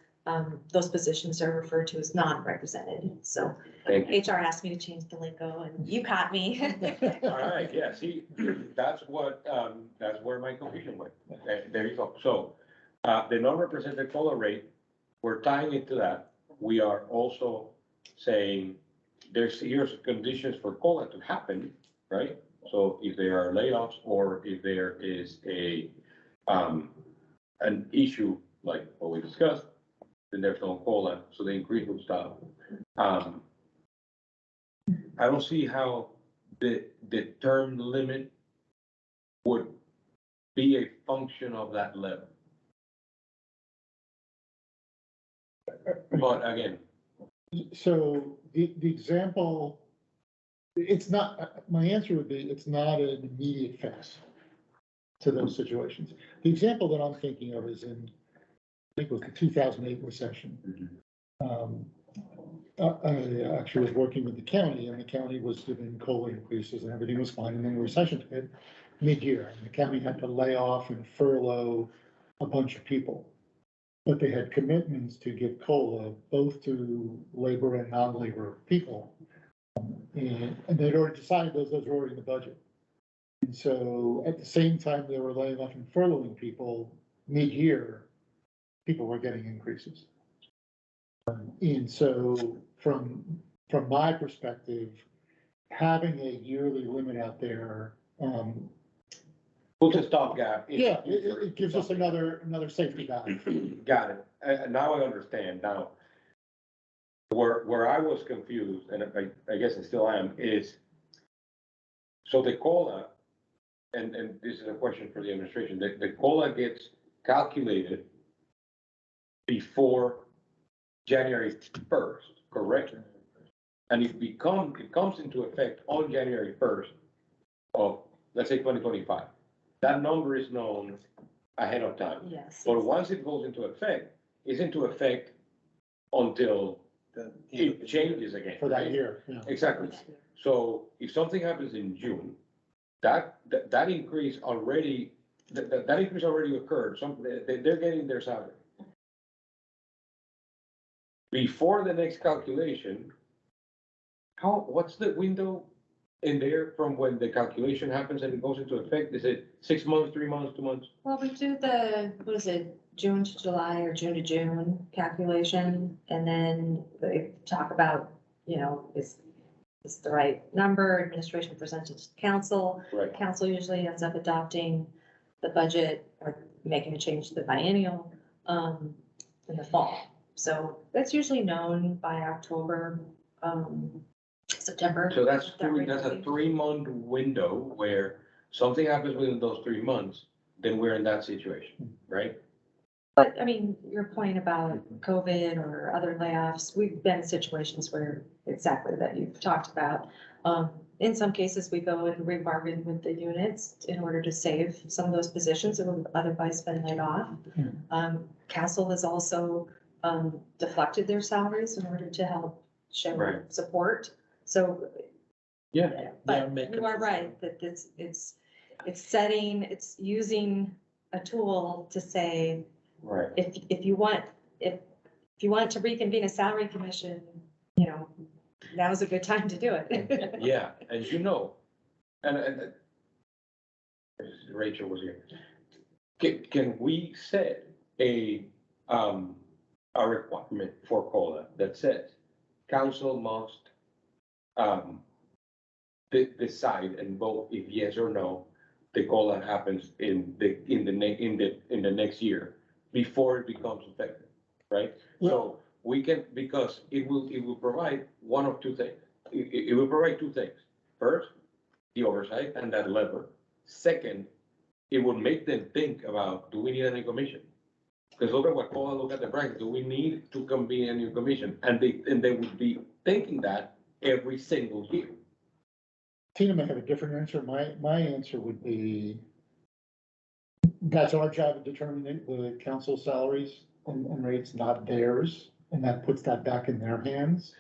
those positions are referred to as non-represented. So thank you. HR asked me to change the lingo and you caught me. All right, yeah, see, that's where my confusion went. There you go. So, the non-represented COLA rate, we're tying it to that. We are also saying here's conditions for COLA to happen, right? So if there are layoffs or if there is an issue like what we discussed, then there's no COLA, so the increase would stop. I don't see how the term limit would be a function of that level. But again, So the example, it's not, my answer would be, it's not an immediate fix to those situations. The example that I'm thinking of is in, I think it was the 2008 recession. I actually was working with the county, and the county was giving COLA increases and everything was fine, and then the recession hit mid-year, and the county had to lay off and furlough a bunch of people. But they had commitments to give COLA both to labor and non-labor people. And they'd already decided those were already in the budget. And so at the same time, they were laying off and furloughing people mid-year, people were getting increases. And so from my perspective, having a yearly limit out there, Put a stopgap. yeah, it gives us another safety valve. Got it. Now I understand. Now, where I was confused, and I guess I still am, is so the COLA, and this is a question for the administration, the COLA gets calculated before January 1st, correct? And it comes into effect on January 1st of, let's say, 2025. That number is known ahead of time. Yes. But once it goes into effect, it's into effect until it changes again. For that right? year, yeah. Exactly. So if something happens in June, that increase already, that increase already occurred. They're getting their salary. Before the next calculation, what's the window in there from when the calculation happens and it goes into effect? Is it 6 months, 3 months, 2 months? Well, we do the, what is it, June to July or June to June calculation, and then they talk about, is the right number, administration presents it to council. Right. Council usually ends up adopting the budget or making a change to the biennial, in the fall. So that's usually known by October, September. So that's That rate a will be. 3-month window where something happens within those 3 months, then we're in that situation, right? But I mean, your point about COVID or other layoffs, we've been in situations where exactly that you've talked about. In some cases, we go and rebargain with the units in order to save some of those positions that would otherwise been laid off. Castle has also deflected their salaries in order to help show Right. support. So. Yeah. But you are right, that it's using a tool to say, Right. if you want to reconvene a salary commission, now's a good time to do it. Yeah, and and Rachel was here. Can we set a requirement for COLA that says council must decide and vote if yes or no the COLA happens in the next year before it becomes effective, right? So we can, because it will provide one of two things. It will provide two things. First, the oversight and that lever. Second, it would make them think about, do we need a new commission? Because look at what COLA, look at the bracket, do we need to convene a new commission? And they would be thinking that every single year. Tina may have a different answer. My answer would be, that's our job of determining the council salaries and rates, not theirs, and that puts that back in their hands.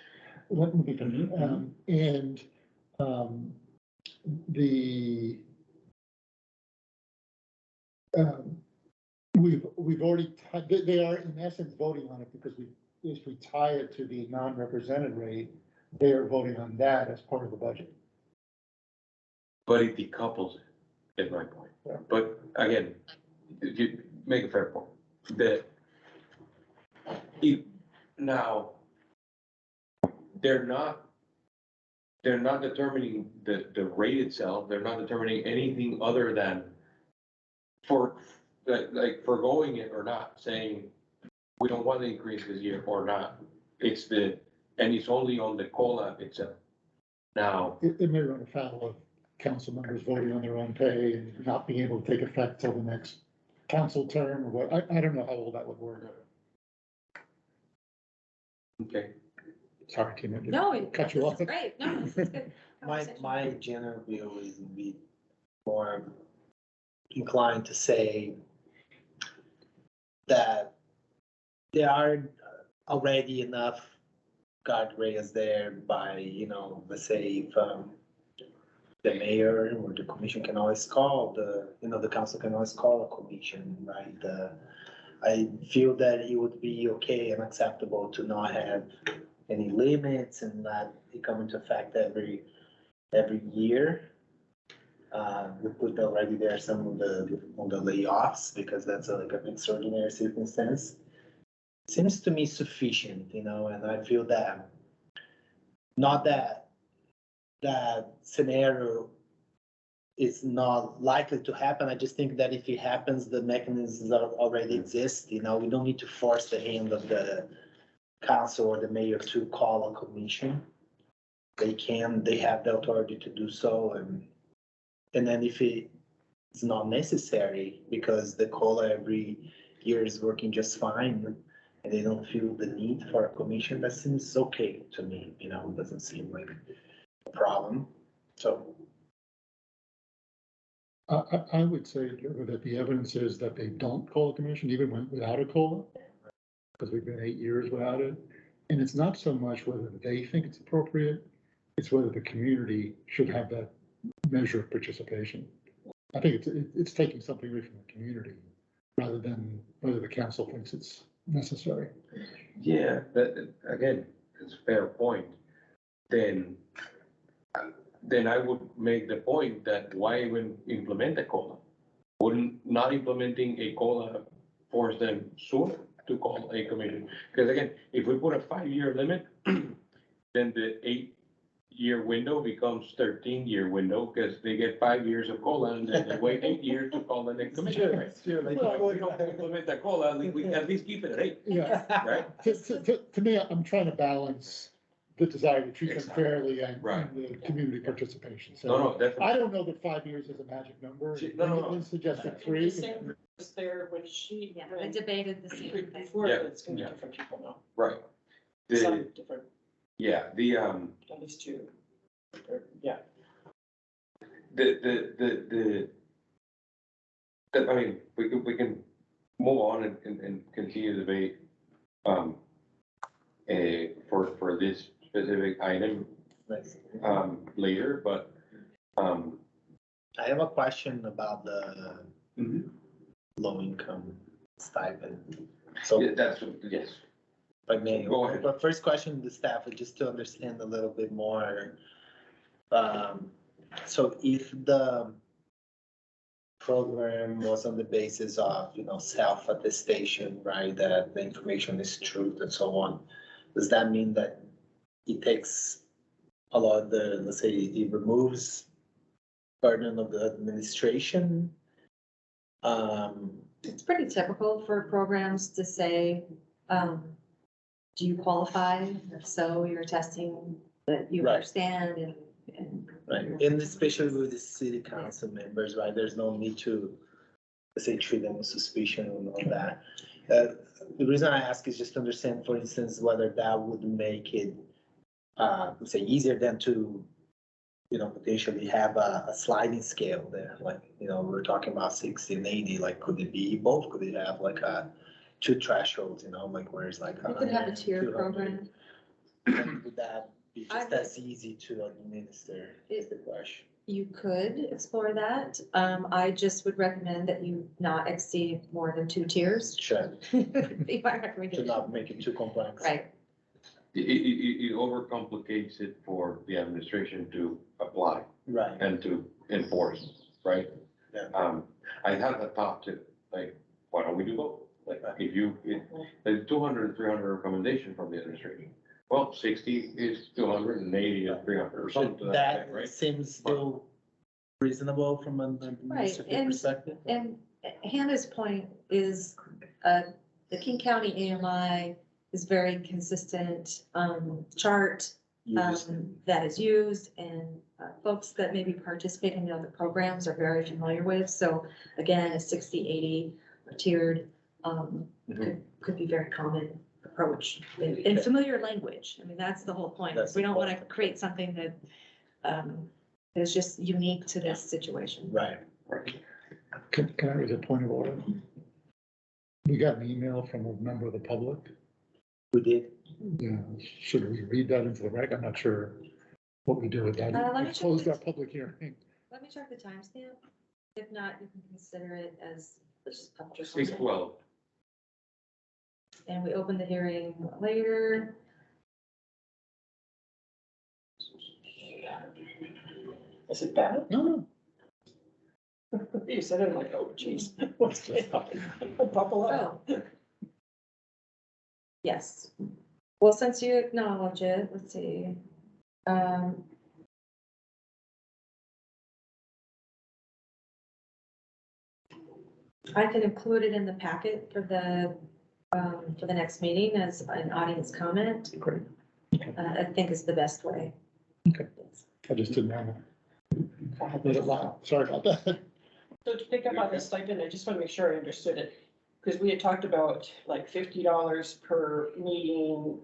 Let me finish. We've already, they are in essence voting on it because if we tie it to the non-represented rate, they are voting on that as part of the budget. But it decouples it, is my point. Yeah. But again, you make a fair point. Now, they're not determining the rate itself, they're not determining anything other than foregoing it or not, saying we don't want to increase this year or not. And it's only on the COLA itself. Now. It may run afoul of council members voting on their own pay and not being able to take effect till the next council term or what. I don't know how all that would work. Okay. Sorry, Tina. No, Cut you off. Great, no, this is good. conversation. My general view is be more inclined to say that there are already enough guardrails there by, let's say if the mayor or the commission can always call the council can always call a commission, right? I feel that it would be okay and acceptable to not have any limits and that it come into effect every year. We put already there some of on the layoffs because that's like an extraordinary circumstance. Seems to me sufficient, and I feel that not that scenario is not likely to happen. I just think that if it happens, the mechanisms already exist. We don't need to force the hand of the council or the mayor to call a commission. They have the authority to do so, and then if it's not necessary because the COLA every year is working just fine and they don't feel the need for a commission, that seems okay to me. It doesn't seem like a problem. So I would say that the evidence is that they don't call a commission even without a COLA, because we've been 8 years without it. And it's not so much whether they think it's appropriate, it's whether the community should have that measure of participation. I think it's taking something away from the community rather than whether the council thinks it's necessary. Yeah, that, again, it's a fair point. Then I would make the point that why even implement a COLA? Wouldn't not implementing a COLA force them sooner to call a commission? Because again, if we put a 5-year limit, then the 8-year window becomes 13-year window because they get 5 years of COLA and then they wait 8 years to call the next commission. Right? Sure. Well, we don't implement the COLA, we at least keep it at 8, Yeah, right? to me, I'm trying to balance the desire to treat them Exactly. fairly and Right. the community participation. So No, definitely. I don't know that 5 years is a magic number. No. Lynn suggested The 3. same was there when she, Yeah, they debated the same thing. before, Yeah, it's gonna be yeah. different people now, Right. some different, Yeah, at least two. Yeah. I mean, we can move on and continue the debate, for this specific item, later, but, I have a question about the Mhm. low income stipend. So yeah, yes. if I may, Go ahead. but first question to the staff, is just to understand a little bit more. So if the program was on the basis of, self-attestation, right, that the information is true and so on, does that mean that it takes a lot of the, let's say, it removes burden of the administration? It's pretty typical for programs to say, do you qualify? If so, you're testing that you Right. understand and. Right, and especially with the city council members, right, there's no need to, let's say, treat them with suspicion on that. The reason I ask is just to understand, for instance, whether that would make it, let's say, easier than to, potentially have a sliding scale there, like, we're talking about 60 and 80, like, could it be both? Could it have like two thresholds, like where it's like. You could have a 100, tier 200? program. Would that be just as easy to administer, is the question? You could explore that. I just would recommend that you not exceed more than 2 tiers. Sure, Be my to recommendation. not make it too complex. Right, It overcomplicates it for the administration to apply Right, and to enforce, right? Yeah. I had a thought too, like, why don't we do both? Like, there's 200 and 300 recommendation from the administration. Well, 60 is 200 and 80 is 300 or something to that that effect, right? seems still reasonable from an Right, administrative perspective. and Hannah's point is, the King County AMI is very consistent, chart, that is used, and folks that maybe participate in the other programs are very familiar with. So again, a 60, 80 tiered, could be very common approach in familiar language. I mean, that's the whole point. That's We don't want to important. create something that is just unique to this situation. Right, Can I raise a point of order? We got an email from a member of the public. we did. Yeah, should we read that into the record? I'm not sure what we do with that. Let me We check closed the- our public hearing. Let me check the timestamp. If not, you can consider it as just public comment. 612. And we opened the hearing later. Is it bad? No, You said it, I'm like, oh geez, what's going on? Buckle up. Oh. Yes. Well, since you acknowledge it, let's see. I can include it in the packet for the next meeting as an audience comment. great. I think is the best way. Okay. I just didn't want to let it lie. Sorry about that. So to pick up on the stipend, I just want to make sure I understood it, because we had talked about like $50 per meeting,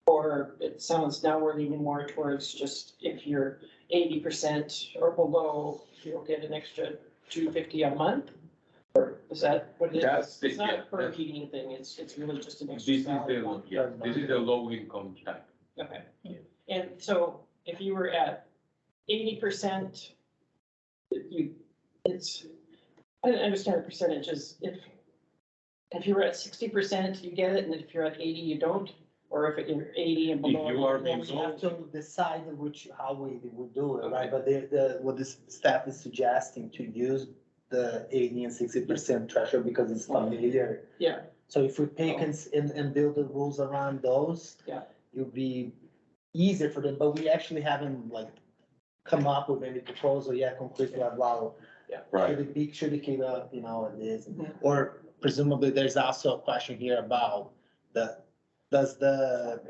or it sounds now we're leaning more towards just if you're 80% or below, you'll get an extra $250 a month? Or is that what it is? That's the- It's not yeah, a per that's- meeting thing, it's really just an This extra is salary. the, yeah, this is the low income type. Okay, and so if you were at 80%, I don't understand the percentages, if you were at 60%, you get it, and if you're at 80, you don't, or if you're 80 and below. If you are Well, being we have sold, to decide how we would do it, right? But what this staff is suggesting to use the 80 and 60% threshold because it's familiar. Yeah, So if we pick and build the rules around those. Yeah. It'll be easier for them, but we actually haven't like come up with any proposal yet concretely like, wow. right, Should it keep up, it is, Mhm. or presumably there's also a question here about does the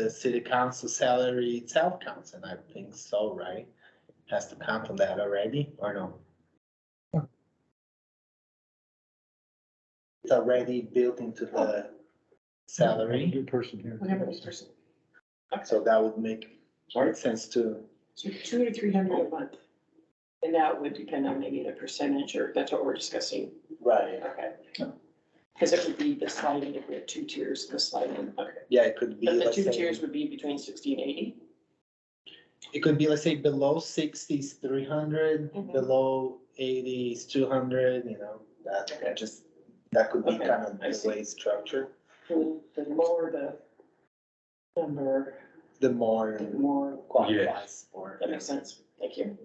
city council salary itself counts, and I think so, right? Has to count on that already, or no? It's already built into the salary, New person here. whatever this person. so that would make sense too. So 200 to 300 a month, and that would depend on maybe the percentage, or that's what we're discussing. Right. Okay. Because it would be the sliding, if we had 2 tiers, the sliding, okay. Yeah, it could be, But the let's 2 say, tiers would be between 60 and 80. it could be, let's say, below 60 is 300, Mhm. below 80 is 200, that could be Okay, kind of I the see. way it's structured. The lower the number, The more the more, qualifies for. that makes sense, thank you.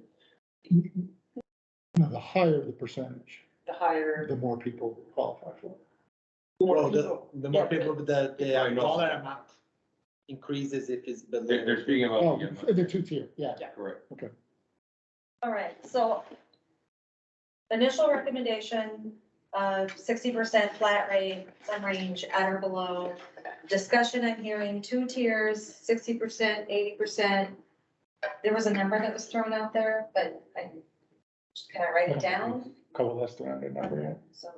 No, the higher the percentage, The higher. the more people qualify for it. Well, people. the more Yeah, people, the I know. dollar amount increases if it's below. they're speaking about. Oh, the amount. the 2-tier, yeah. Correct. All right, so initial recommendation of 60% flat rate, some range at or below. Discussion I'm hearing 2 tiers, 60%, 80%. There was a number that was thrown out there, but can I write it down? Coalesced around a number, yeah. So,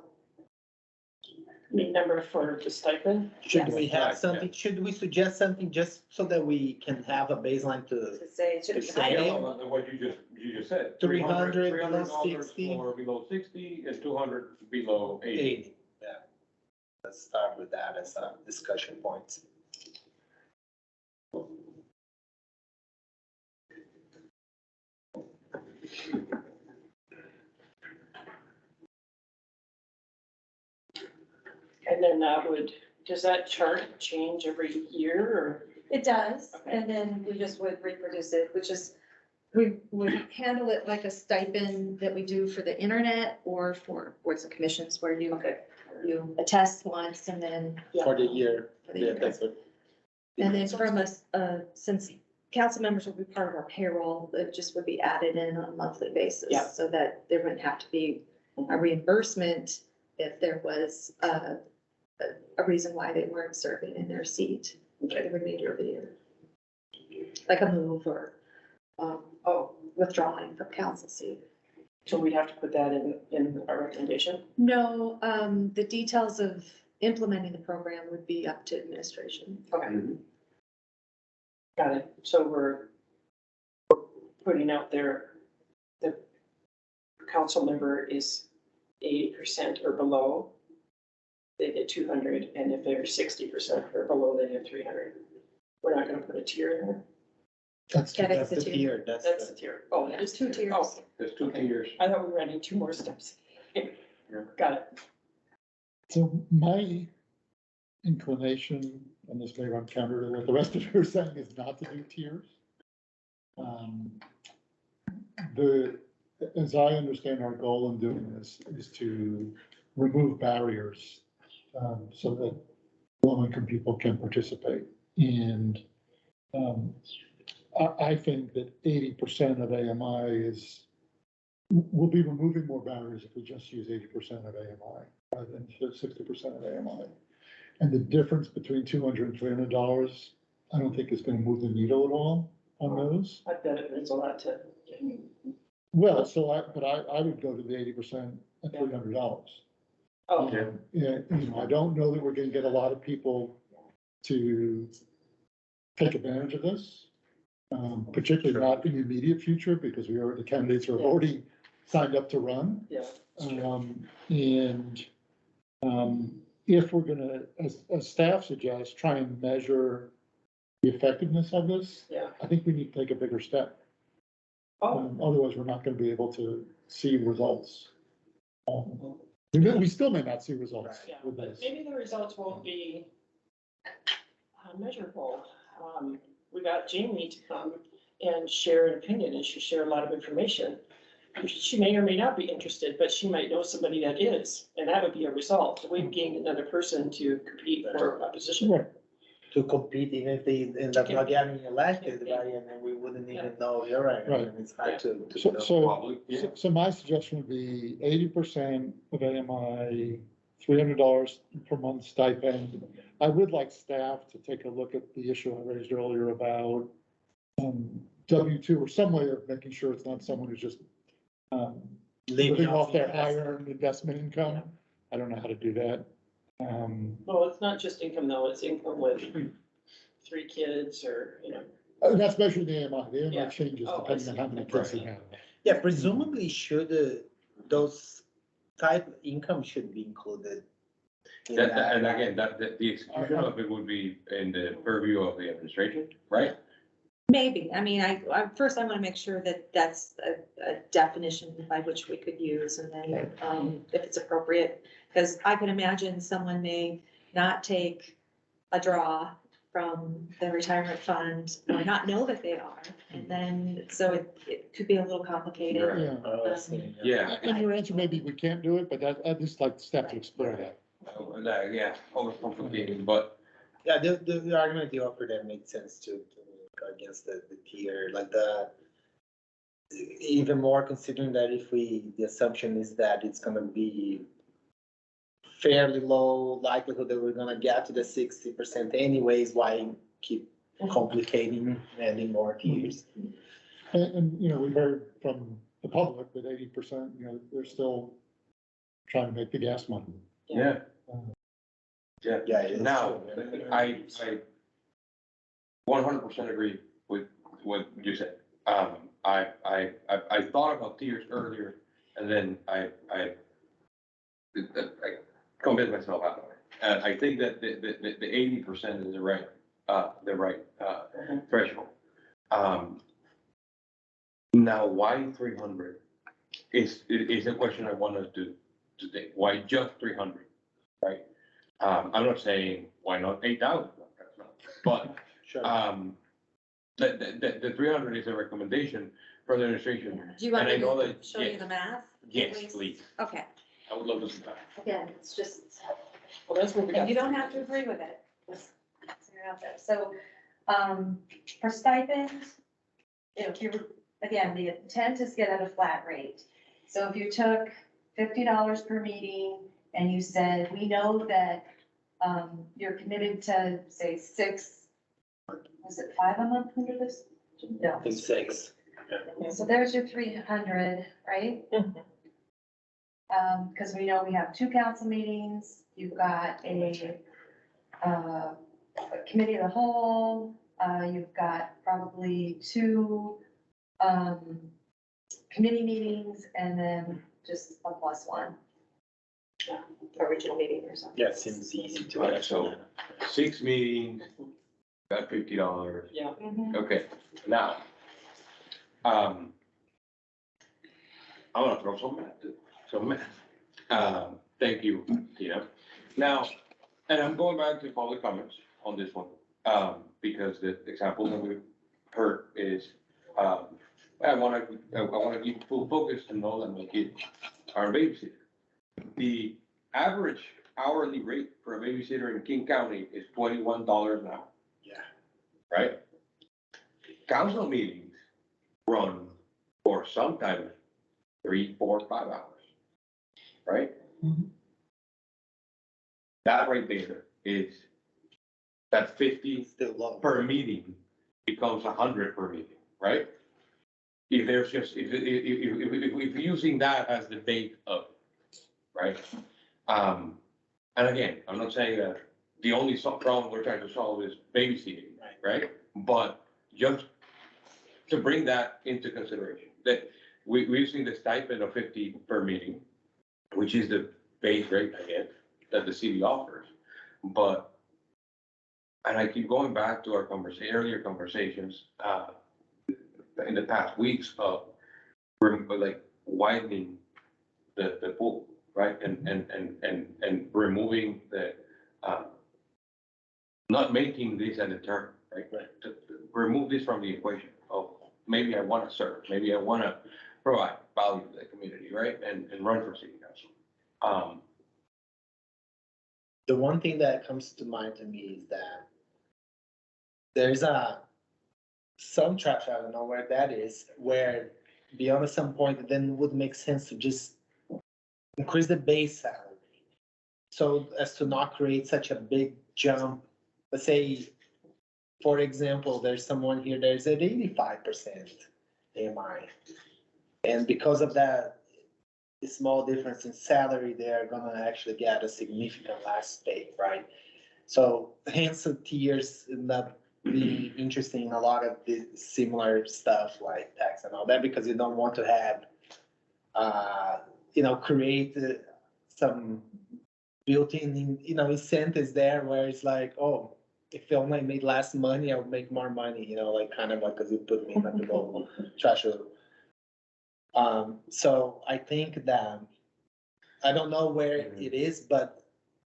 Need number for the stipend? Should we Yes. have Right, something, should we suggest something just so that we can have a baseline to, to say it should be To say- higher. Yeah, what you just said. 300 below $300 60. For below 60 and 200 below 80. 80? Yeah. Let's start with that as a discussion point. And then does that chart change every year, or? It does, Okay. and then we just would reproduce it, which is, we would handle it like a stipend that we do for the internet or for boards and commissions where you attest once and then. For the year. For the Yeah, year. that's what. And then from us, since council members will be part of our payroll, it just would be added in on a monthly basis. Yeah. So that there wouldn't have to be a reimbursement if there was a reason why they weren't serving in their seat for the remainder of the year. Like a move or, withdrawing from council seat. So we'd have to put that in our recommendation? No, the details of implementing the program would be up to administration. Okay. Got it. So we're putting out there, the council member is 80% or below, they get 200, and if they're 60% or below, they get 300. We're not gonna put a tier in there. That's That That's is the the tier. tier, that's That's the, the tier. Oh, that is 2 tiers. Oh, There's 2 tiers. I thought we were adding 2 more steps. Got it. So my inclination, and this may run counter to what the rest of you are saying, is not to do tiers. As I understand, our goal in doing this is to remove barriers, so that low-income people can participate. And, I think that 80% of AMI we'll be removing more barriers if we just use 80% of AMI rather than 60% of AMI. And the difference between $200 and $300, I don't think is gonna move the needle at all on those. I bet it means a lot to. Well, so I would go to the 80% at $300. Oh, Yeah, I don't know that we're gonna get a lot of people to take advantage of this. Particularly not in the immediate future, because the candidates are already signed up to run. yeah. If we're gonna, as staff suggests, try and measure the effectiveness of this, Yeah. I think we need to take a bigger step. Oh, Otherwise, we're not gonna be able to see results. We still may not see results yeah, with but this. maybe the results won't be measurable. We got Jamie to come and share an opinion, and she shared a lot of information. She may or may not be interested, but she might know somebody that is, and that would be a result. We've gained another person to compete for a position. Right. To compete, even if they end up not getting elected, right, and then we wouldn't even know, you're right, I mean, it's hard to know. So my suggestion would be 80% of AMI, $300 per month stipend. I would like staff to take a look at the issue I raised earlier about W-2 or some way of making sure it's not someone who's just living off their high-earned investment income. Yeah. I don't know how to do that. Well, it's not just income though, it's income with 3 kids or, That's measuring the AMI. The AMI Yeah. changes Oh, I depending see. on how many kids you have. Yeah, presumably those type of income should be included. in that, And right? again, the execution of it would be in the purview of the administration, right? Maybe, I mean, first I want to make sure that that's a definition by which we could use, and then, if it's appropriate. Because I can imagine someone may not take a draw from the retirement fund or not know that they are. And then, so it could be a little complicated. Right. Yeah. Oh, I see, Yeah. And your answer, maybe we can't do it, but I'd just like staff to explore that. Yeah, overcomplicated, but Yeah, the argument you offered that made sense to go against the tier, like even more considering that the assumption is that it's gonna be fairly low likelihood that we're gonna get to the 60% anyways, why keep complicating, adding more tiers? And we heard from the public that 80%, they're still trying to make the gas money. yeah. Yeah, it is Now, true. I 100% agree with what you said. I thought about tiers earlier, and then I convinced myself out of it. And I think that the 80% is the right threshold. Now, why 300 is a question I want us to think. Why just 300, right? I'm not saying why not 8,000, but Sure. the 300 is a recommendation for the administration. Do you want And I me know to that- show you yes. the math? Yes, please. Okay, I would love to see that. again, it's just, well, that's what we got. and you don't have to agree with it. Just figure it out there. So, for stipend, if you're, again, the intent is get at a flat rate. So if you took $50 per meeting and you said, we know that, you're committed to, say, 6, was it 5 a month under this? No. I think 6. So there's your 300, right? Because we know we have 2 council meetings, you've got a committee of the whole, you've got probably 2 committee meetings, and then just a +1. Original meeting or something. Yeah, seems easy to Right, actually. so 6 meetings, got $50. Yeah. Mhm. Okay, now, I'm gonna throw some math. Thank you, Tina. Now, and I'm going back to public comments on this one, because the example that we've heard is I wanna keep full focus and know that my kids are a babysitter. The average hourly rate for a babysitter in King County is $21 an hour. Yeah. Right? Council meetings run for sometimes 3, 4, 5 hours. Right? Mhm. That right there is, that 50 Still low. per meeting becomes 100 per meeting, right? If there's just, if using that as the base of, right? And again, I'm not saying that the only problem we're trying to solve is babysitting, right? But just to bring that into consideration, that we're using the stipend of 50 per meeting, which is the base rate, again, that the city offers. But, and I keep going back to our earlier conversations, in the past weeks of, like, widening the pool, right? And removing the, not making this a deterrent, right? To remove this from the equation of, maybe I want to serve, maybe I want to provide value to the community, right? And run for city council. The one thing that comes to mind to me is that there's some trash, I don't know where that is, where beyond some point, it then would make sense to just increase the base salary. So as to not create such a big jump. Let's say, for example, there's someone here, there's at 85% AMI. And because of that small difference in salary, they're gonna actually get a significant less pay, right? So hence the tiers end up being interesting in a lot of the similar stuff like tax and all that, because you don't want to have, create some built-in, incentives there where it's like, oh, if I only made less money, I would make more money, like kind of like, cause you put me in the low threshold. So I think that, I don't know where it is, but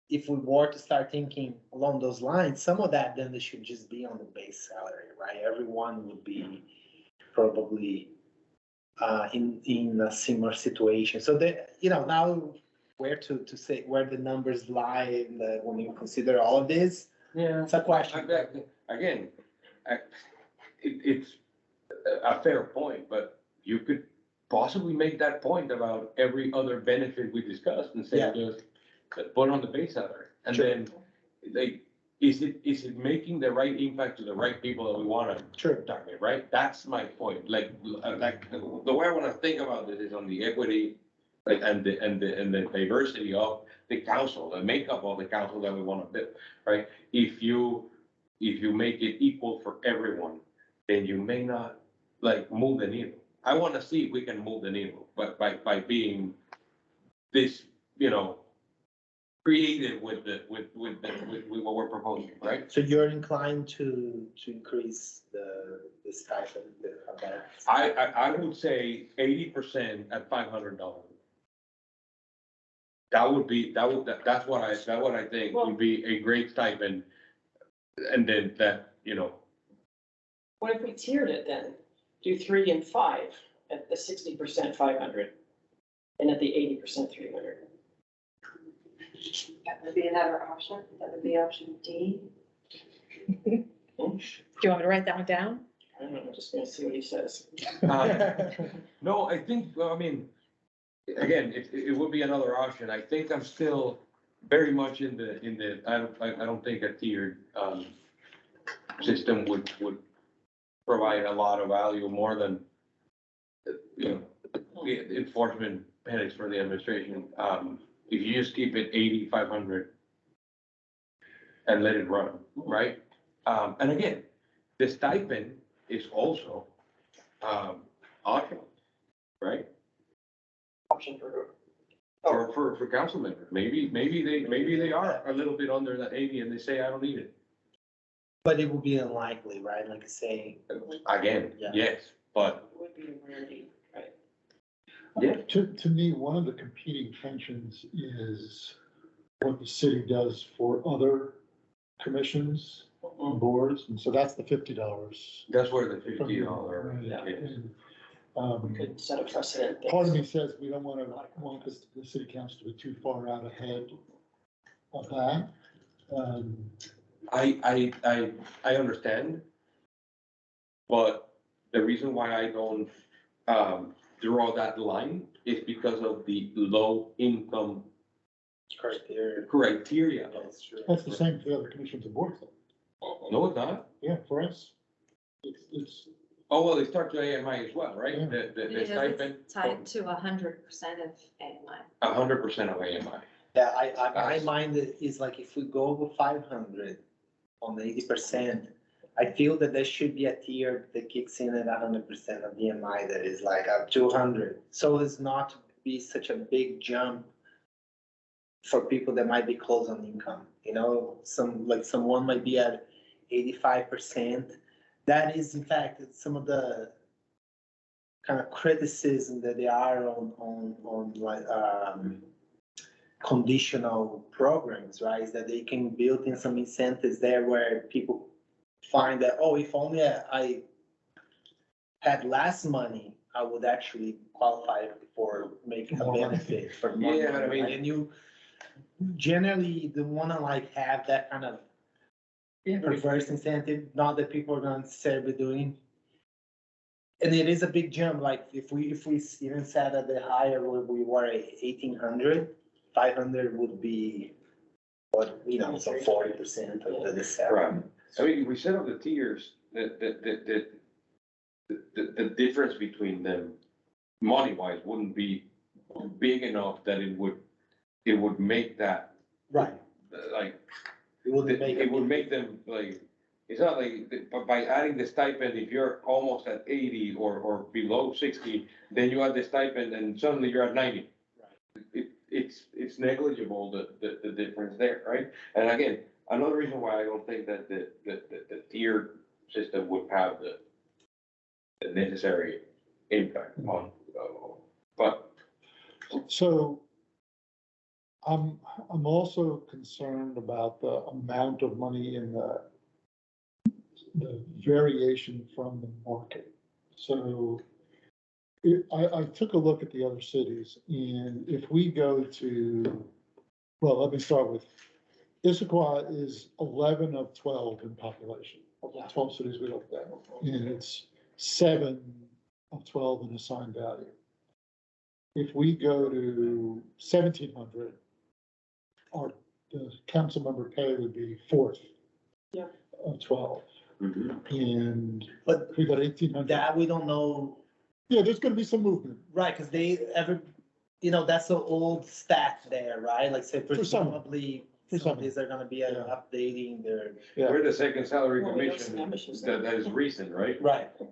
if we were to start thinking along those lines, some of that then they should just be on the base salary, right? Everyone would be probably in a similar situation. So that, now where to say where the numbers lie when you consider all of this, it's a question. Again, it's a fair point, but you could possibly make that point about every other benefit we discussed and say, Yeah. just put on the base salary. And Sure. then, like, is it making the right impact to the right people that we want to Sure. target, right? That's my point. Like the way I want to think about this is on the equity, like, and the diversity of the council, the makeup of the council that we want to build, right? If you make it equal for everyone, then you may not, like, move the needle. I want to see if we can move the needle, but by being this, creative with what we're proposing, right? So you're inclined to increase the stipend of that? I would say 80% at $500. That's what I think would be a great stipend. And then that, What if we tiered it then? Do 3 and 5 at the 60% 500 and at the 80% 300. That would be another option. That would be option D. Do you want me to write that one down? I don't know, I'm just gonna see what he says. no, I think, well, I mean, again, it would be another option. I think I'm still very much in the, I don't think a tiered, system would provide a lot of value more than, the enforcement headaches for the administration. If you just keep it 8,500 and let it run, right? And again, the stipend is also, optional, right? Option For council members, maybe they are a little bit under that 80 and they say, I don't need it. But it would be unlikely, right? Like I say. Again, Yeah. yes, but would be a rarity, right? yeah, To me, one of the competing tensions is what the city does for other commissions boards, and so that's the $50. That's where the $50. Yeah. is. We could set a precedent. Part of me says we don't want the city council to be too far out ahead of that. I understand. But the reason why I don't, draw that line is because of the low income criteria. That's true. That's the same for the other commissions and boards. No, it's not. Yeah, for us. It's, Oh, well, they start to AMI as well, right? Yeah. The stipend. Tied to 100% of AMI. 100% of AMI. Yeah, my mind is like, if we go over 500 on the 80%, I feel that there should be a tier that kicks in at 100% of DMI that is like 200. So it's not to be such a big jump for people that might be close on income. You know, someone might be at 85%. That is, in fact, some of the kind of criticism that they are on like conditional programs, right? Is that they can build in some incentives there where people find that, oh, if only I had less money, I would actually qualify for making a benefit for more Yeah, money, I mean- right? And you generally don't wanna like have that kind of perverse incentive, not that people are not necessarily doing. And it is a big jump, like if we even said at the higher, we were at 1,800, 500 would be, what, you know, so 40% of the salary. Right. I mean, if we set up the tiers, the difference between them, money-wise, wouldn't be big enough that it would make that, Right. like, It would make it would make them, like, it's not like, but by adding the stipend, if you're almost at 80 or below 60, then you add the stipend and suddenly you're at 90. It's negligible, the difference there, right? And again, another reason why I don't think that the tier system would have the necessary impact on, but. so I'm also concerned about the amount of money in the variation from the market. So I took a look at the other cities, and if we go to, well, let me start with, Issaquah is 11 of 12 in population, of the 12 cities we looked at, and it's 7 of 12 in assigned value. If we go to 1,700, the council member pay would be 4th of 12. And But if we got 1,800. that we don't know, Yeah, there's gonna be some movement. right, because you know, that's an old stat there, right? Like say For some. presumably, For some of some. these are gonna be Yeah. updating their, Yeah. We're the second salary Well, we have commission skirmishes that is recent, right? right. The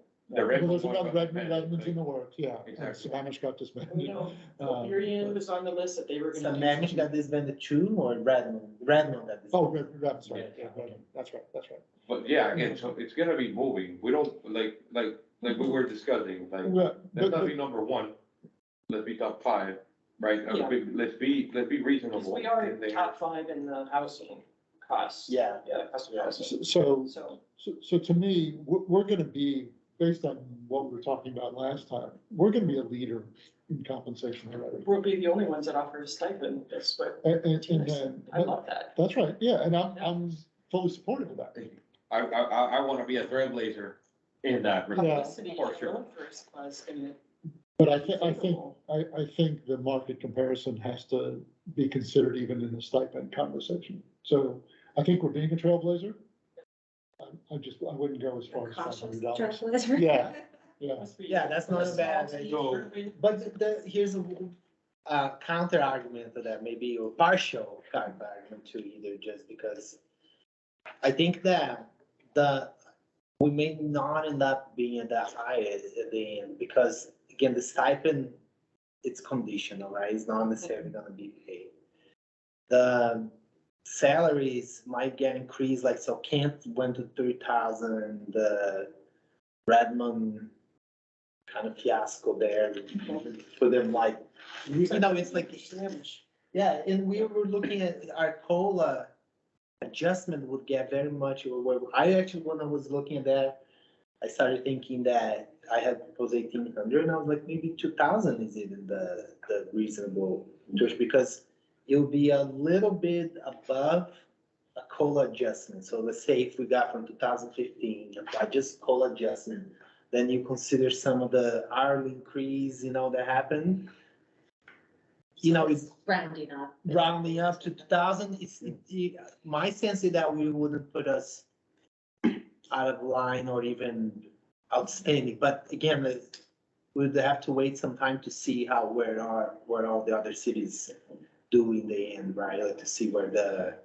Well, there's one another got Redmond's in the works, yeah. Exactly. Sammamish got You disbanded. know, Um, Marion was on the list that they were So gonna. do Mamish something. got disbanded too, or Redmond got Oh, disbanded? Redmond's right, yeah, Redmond, that's right. But yeah, again, so it's gonna be moving. We don't, like we were discussing, like, Well, let's but- not be number one. Let's be top 5, right? Yeah. Let's be Because reasonable. we are in there. top 5 in the housing costs. Yeah. Yeah, cost of housing. So, So, to me, we're gonna be, based on what we were talking about last time, we're gonna be a leader in compensation already. we'll be the only ones that offer a stipend. That's what And Tina then, said. I love that. that's right, yeah, and I'm fully supportive of that. I wanna be a trailblazer in that. Yeah. Publicity For sure. really first was, and But I think the market comparison has to be considered even in the stipend conversation. So I think we're being a trailblazer. I wouldn't go as far as $500. Trailblazer. Yeah, yeah. Yeah, that's not a bad idea. But here's a counter argument to that, maybe a partial counter argument to either, just because I think that we may not end up being that high at the end, because again, the stipend, it's conditional, right? It's not necessarily gonna be paid. The salaries might get increased, like, so Kent went to 3,000, the Redmond kind of fiasco there for them, like, you know, it's like, yeah, and we were looking at our COLA adjustment would get very much, I actually, when I was looking at that, I started thinking that I had proposed 1,800, and I was like, maybe 2,000 is even the reasonable interest, because it will be a little bit above a COLA adjustment. So let's say if we got from 2015, apply just COLA adjustment, then you consider some of the hourly increase, that happened. It's Rounding up. rounding up to 2,000. My sense is that we wouldn't put us out of line or even outstanding, but again, we'd have to wait some time to see where all the other cities do in the end, right? Like to see where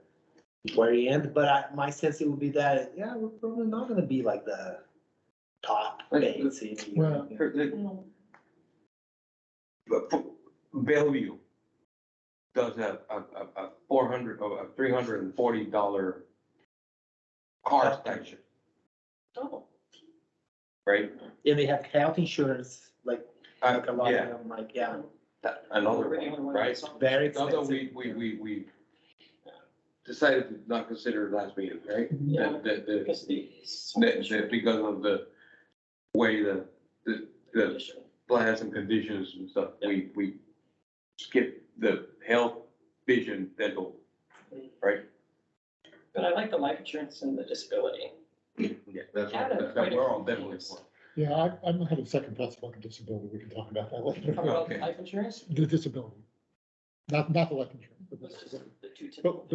you end, but my sense it would be that, yeah, we're probably not gonna be like the top paid city. Well, But Bellevue does have a $340 car station, Oh, right? And they have health insurance, like a lot of Yeah, them, like, yeah, another we're the one, only one right? that's on. very Although expensive. we decided to not consider it last meeting, right? Yeah. Because Because because of the way the plans and conditions and stuff, we skipped the health, vision, dental, right? But I like the life insurance and the disability. Yeah, that's Add what, a that quite a we're few all definitely things. for. yeah, I'm having second thoughts about the disability. We can talk about that later. Talk about Okay. life insurance. The disability. Not the life insurance, but the Let's just disability. the two But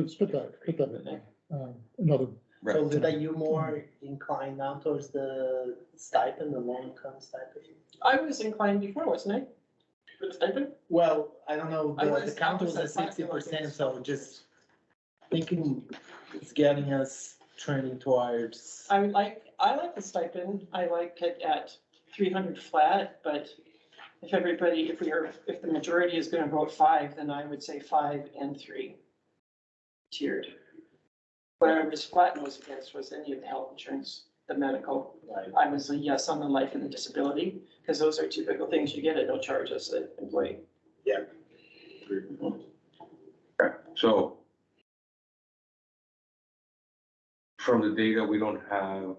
put that in, another, Right. So that you more inclined now towards the stipend, the low-income stipend? I was inclined before, wasn't I? For the stipend? Well, I don't know, I the was- count was I at was at 60%, so just thinking it's getting us trending towards. I like the stipend. I like it at 300 flat, but if the majority is gonna vote 5, then I would say 5 and 3 tiered. What I was flat nose against was any of the health insurance, the medical. I was a yes on the life and the disability, because those are typical things you get at no charge as an employee. So from the data, we don't have,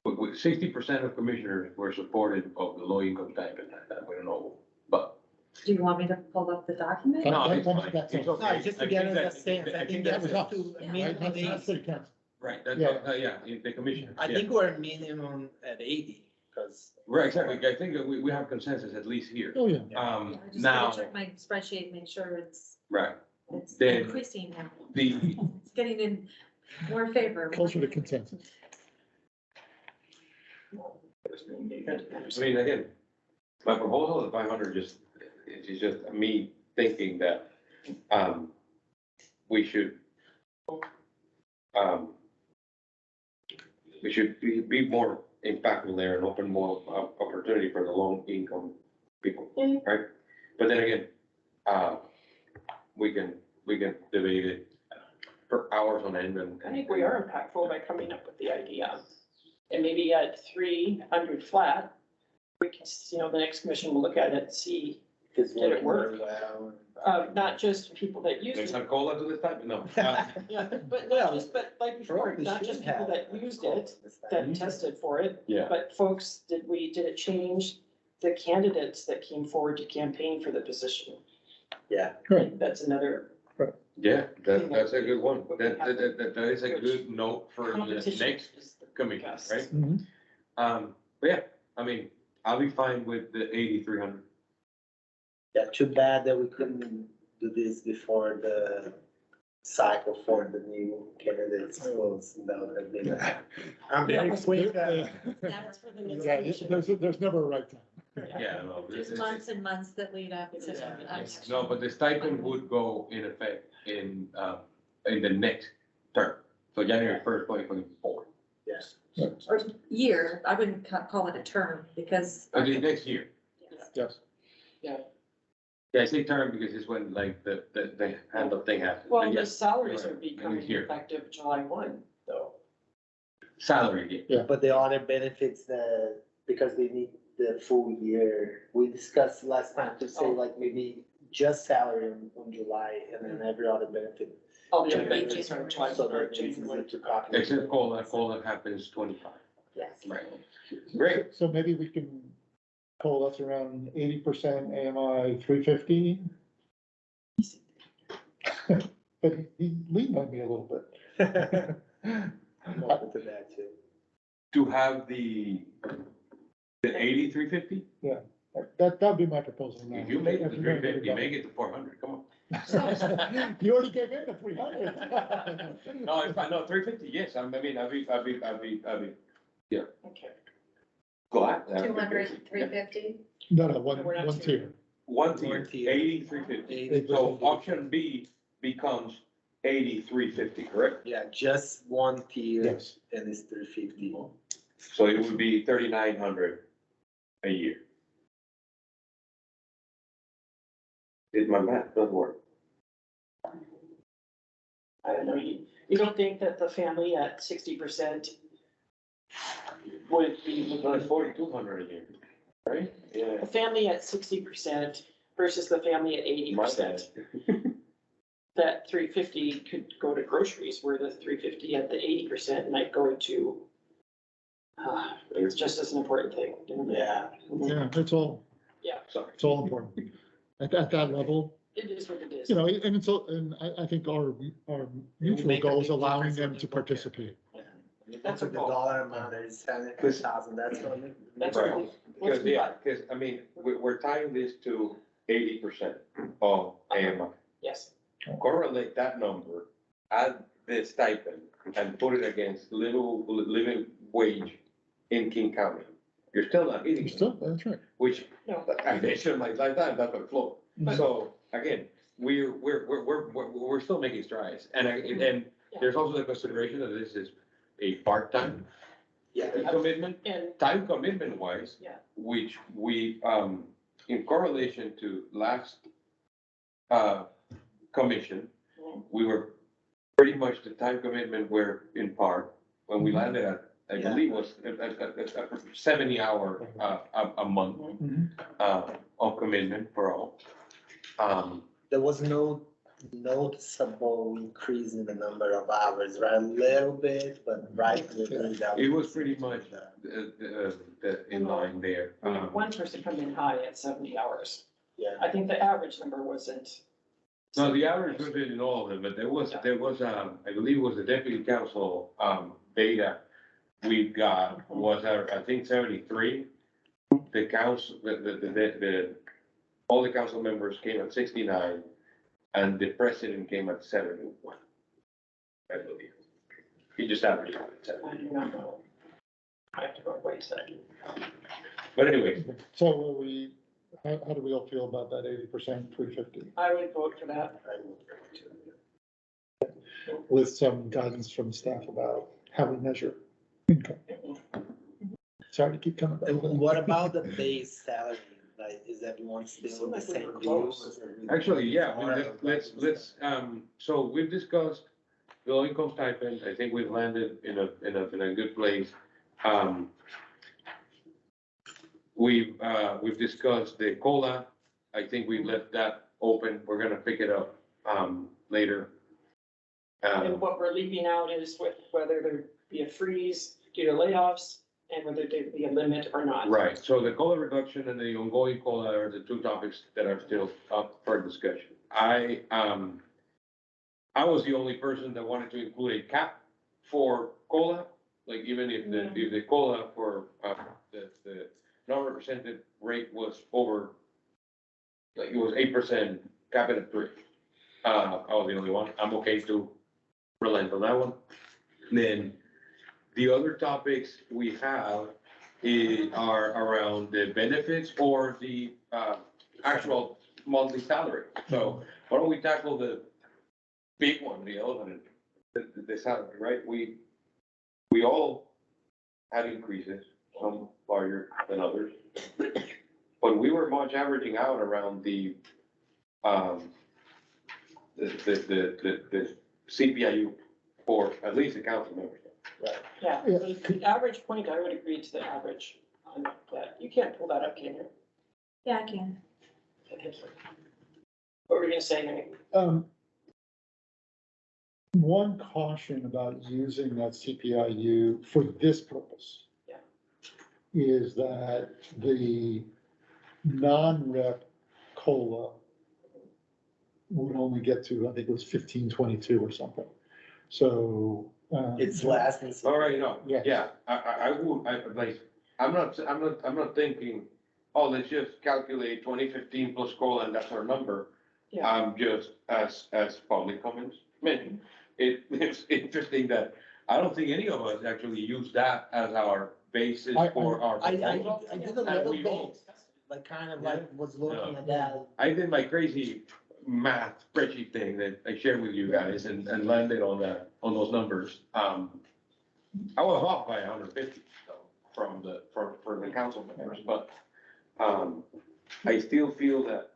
but 60% of commissioners were supportive of the low income stipend. We don't know, but. Do you want me to pull up the document? Oh, No, that- it's that's- fine. that's It's all. okay. No, just to I get think us a that- sense, I think that that's was to right, that's not city council. Right, that's, Yeah. in the commission. I yeah. think we're minimum at 80, because. Right, exactly. I think that we have consensus at least here. Oh, yeah. Yeah, I just Now, gotta check my spreadsheet, make sure it's right, it's Then- increasing now. the, It's getting in more favor. Closer to consensus. I mean, again, my proposal of 500 is just me thinking that, we should, be more impactful there and open more opportunity for the low income people, right? But then again, we can debate it for hours on end and. I think we are impactful by coming up with the idea. And maybe at 300 flat, we can, the next commission will look at it and see, It's Did it work? working well. not just people that use There's it. some cola to this type, no. Yeah, but not just, but like before, not just people that used it, that tested for it, Yeah, but folks, did it change the candidates that came forward to campaign for the position? Yeah. Right. That's another yeah, that's a good one. That is a good note for the competition. next is the commission, best. right? Mhm. But yeah, I mean, I'll be fine with the 8,300. Yeah, too bad that we couldn't do this before the cycle for the new candidates was, that would have been. I'm very quick. That's for the next Yeah, commission. there's never a right time. Yeah, no. There's months and months that lead up to. Yes. No, but the stipend would go in effect in the next term, so January 1st, 2024. Yes. Or year, I wouldn't call it a term because. The next year. Yes. Yeah, I say term because it's when like the handle thing happens. Well, But the yes, salaries you're are right. becoming Here. effective July 1, though. Salary, yeah. But the other benefits because they need the full year, we discussed last time to say like maybe just salary on July and then every other benefit All the other wages are July, So or that means January. to copy. Except COLA happens 25. Yes. Right. Great. So maybe we can call us around 80% AMI 350. But he leaned on me a little bit. I'm open to that too. To have the 8350? That'd be my proposal now. If you make it If to you're gonna get 350, it make it to 400, come on. done. You already gave in to 300. No, if I know 350, yes, I mean, I'll be, Okay. glad. 200, 350? No, one We're not tier. tier. One One tier, tier. 8350. So option B becomes 8350, correct? Yeah, just one tier Yes. and it's 350. So it would be 3,900 a year. Did my math not work? I don't know, you don't think that the family at 60% would be, No, it's 4,200 a year, right? Yeah. the family at 60% versus the family at 80%? That 350 could go to groceries, where the 350 at the 80% might go to, it's just as an important thing. Yeah. Yeah, it's all, Sorry. it's all important. At that level, It is what it is. you know, and it's, and I think our mutual make a goal is big allowing difference them when to you look at it. participate. That's That's a the goal. dollar amount that is 7,000, that's gonna make. That's Right. what we- Because, yeah, because, I mean, we're tying this to 80% of AMI. Yes, Correlate that number, add the stipend, and put it against living wage in King County. You're still not hitting it, Still, that's right. which, no, I mentioned in my lifetime, that's what flow. Mhm. So, again, we're still making strides, and there's also the consideration that this is a part-time Yeah. commitment. and, Time commitment wise. Yeah. Which we, in correlation to last, commission, Mhm. we were pretty much the time commitment were in part, when we Mhm. landed at, I Yeah. believe was a 70-hour, a month, Mhm. of commitment for all. There was no noticeable increase in the number of hours, right? A little bit, but right. It was pretty much, in line there. we had one person come in high at 70 hours. Yeah. I think the average number wasn't. No, the average was in all of them, but there was, I believe it was the deputy council, data we got was, I think 73. The council, all the council members came at 69, and the president came at 71, I believe. He just averaged out at 70. I do not know. I have to go wait a second. But anyway, So are we, how do we all feel about that 80%, 350? I would vote for that. With some guidance from staff about how we measure income. Sorry to keep coming back. And what about the base salary? Like, is everyone still in the Seems like we same were view? close. actually, yeah, I mean, let's, so we've discussed the low income stipend. I think we've landed in a good place. We've discussed the COLA. I think we left that open. We're gonna pick it up, later. And what we're leaving out is whether there be a freeze due to layoffs and whether there be a limit or not. Right, so the COLA reduction and the ongoing COLA are the two topics that are still up for discussion. I was the only person that wanted to include a cap for COLA, like even if the COLA for, the non-represented rate was over, like it was 8%, cap it at 3. I was the only one. I'm okay to relent on that one. Then the other topics we have are around the benefits or the, actual monthly salary. So why don't we tackle the big one, the elephant, the salary, right? We all had increases, some larger than others. But we were much averaging out around the CPIU for at least the council members. Yeah, Yeah. the average point, I would agree to the average on that. You can't pull that up, can you? Yeah, I can. What were you gonna say, Amy? One caution about using that CPIU for this purpose. Yeah. Is that the non-rep COLA would only get to, I think it was 1522 or something. So. It's less than. All right, no, Yes. yeah, I would, I'm not thinking, oh, let's just calculate 2015 plus COLA and that's our number. Yeah. I'm just, as public comments mentioned, it's interesting that I don't think any of us actually use that as our basis for our. I did a And little we bit, all- like kind of like was looking at that. I did my crazy math spreadsheet thing that I shared with you guys and landed on that, on those numbers. I was off by 150 though, from the council members, but, I still feel that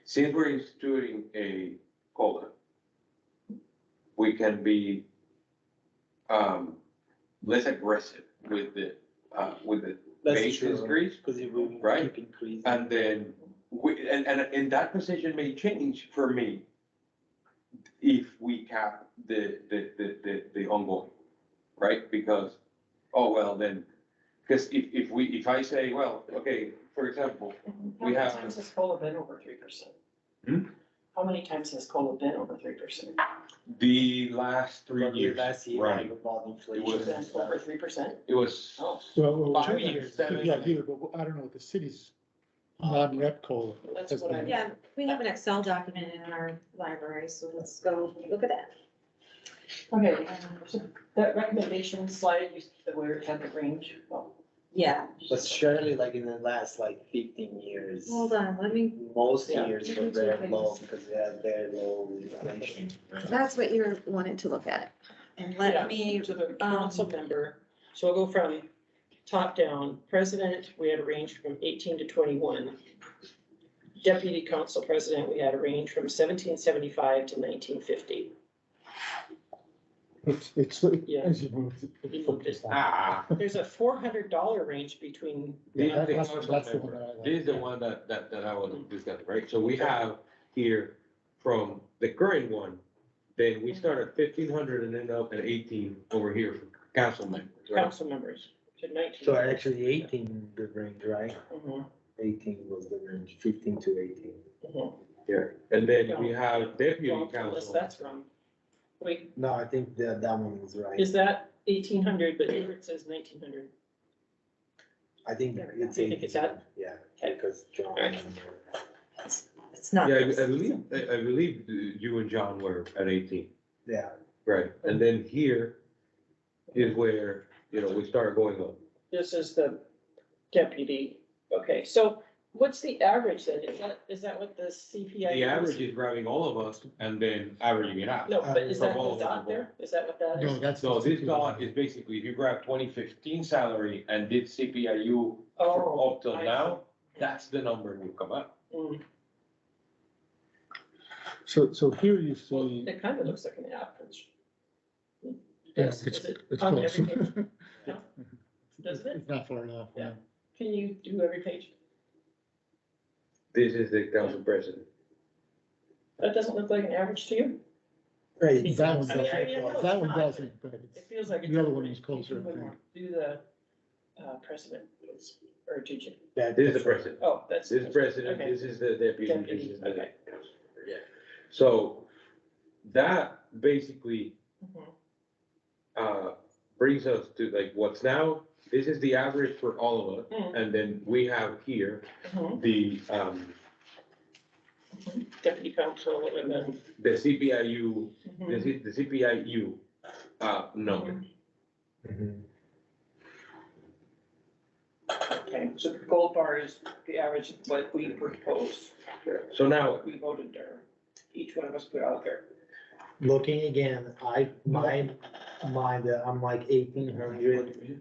since we're instituting a COLA, we can be, less aggressive with the That's base true, increase. because if we Right? keep increasing. And then, and that position may change for me if we cap the ongoing, right? Because, oh, well, then, because if I say, well, okay, for example, How we many have, times has COLA been over 3%? Hmm? How many times has COLA been over 3%? the last 3 Probably years, last year, running, about inflation. was- Been over 3%? it was, Oh, Well, 2 I- years, Yeah, here, but I don't know what the city's non-rep COLA. that's has what I. been. Yeah, we have an Excel document in our library, so let's go look at that. Okay, so that recommendation slide, where it had the range, well, Yeah, But surely like in the last like 15 years, hold on, let me, most Yeah. years were very low because they had very low inflation. that's what you're wanting to look at. And yeah, let me, to the council member, so we'll go from top down, president, we had a range from 18 to 21. Deputy council president, we had a range from 1775 to 1950. It's, Yeah. as you move. You moved it. There's a $400 range between, Yeah, This that's is the one that I like. This is the one that I was discussing, right? So we have here from the current one, then we start at 1,500 and end up at 18 over here for council members, right? council members to 19. So actually 18 the range, right? Mhm, 18 was the range, 15 to 18. mhm. Yeah, and then we have deputy Well, unless council. that's from, wait, No, I think that one is right. is that 1800, but here it says 1900? I think There we go. it's You think it's 18, that? yeah, Okay. because John. it's not. Yeah, I this. believe you and John were at 18, Yeah, right? And then here is where, we start going up. This is the deputy, okay, so what's the average then? Is that what the CPI? The average is grabbing all of us and then averaging it out. No, but is that From all the over dot the there? Is that what that No, is? that's. So the this CPI. dot is basically, if you grab 2015 salary and did CPIU Oh, up till I now, that's the number you come up. Mm, So here you Well, see, it kind of looks like an average. yes, Is it it's on close. every page? No? Doesn't it? It's not far off, yeah. Can you do every page? This is the council president. That doesn't look like an average to you? right. That one I mean, doesn't, know that it's one not, doesn't, but It it's, feels like. the other one is closer, I think. Do the president, or did you? That- This is the that's right. president. Oh, that's. This is president, Okay. this is the deputy, Deputy, this is the okay. council member, yeah. So that basically Mhm. brings us to like what's now, this is the average for all of us. Mhm. And then we have here Mhm. the Deputy council and then. the CPIU, Mhm. the CPIU number. Mhm. Okay, so the gold bar is the average of what we proposed, So now, what we voted there, each one of us put out there. Looking again, I'm like 1,800,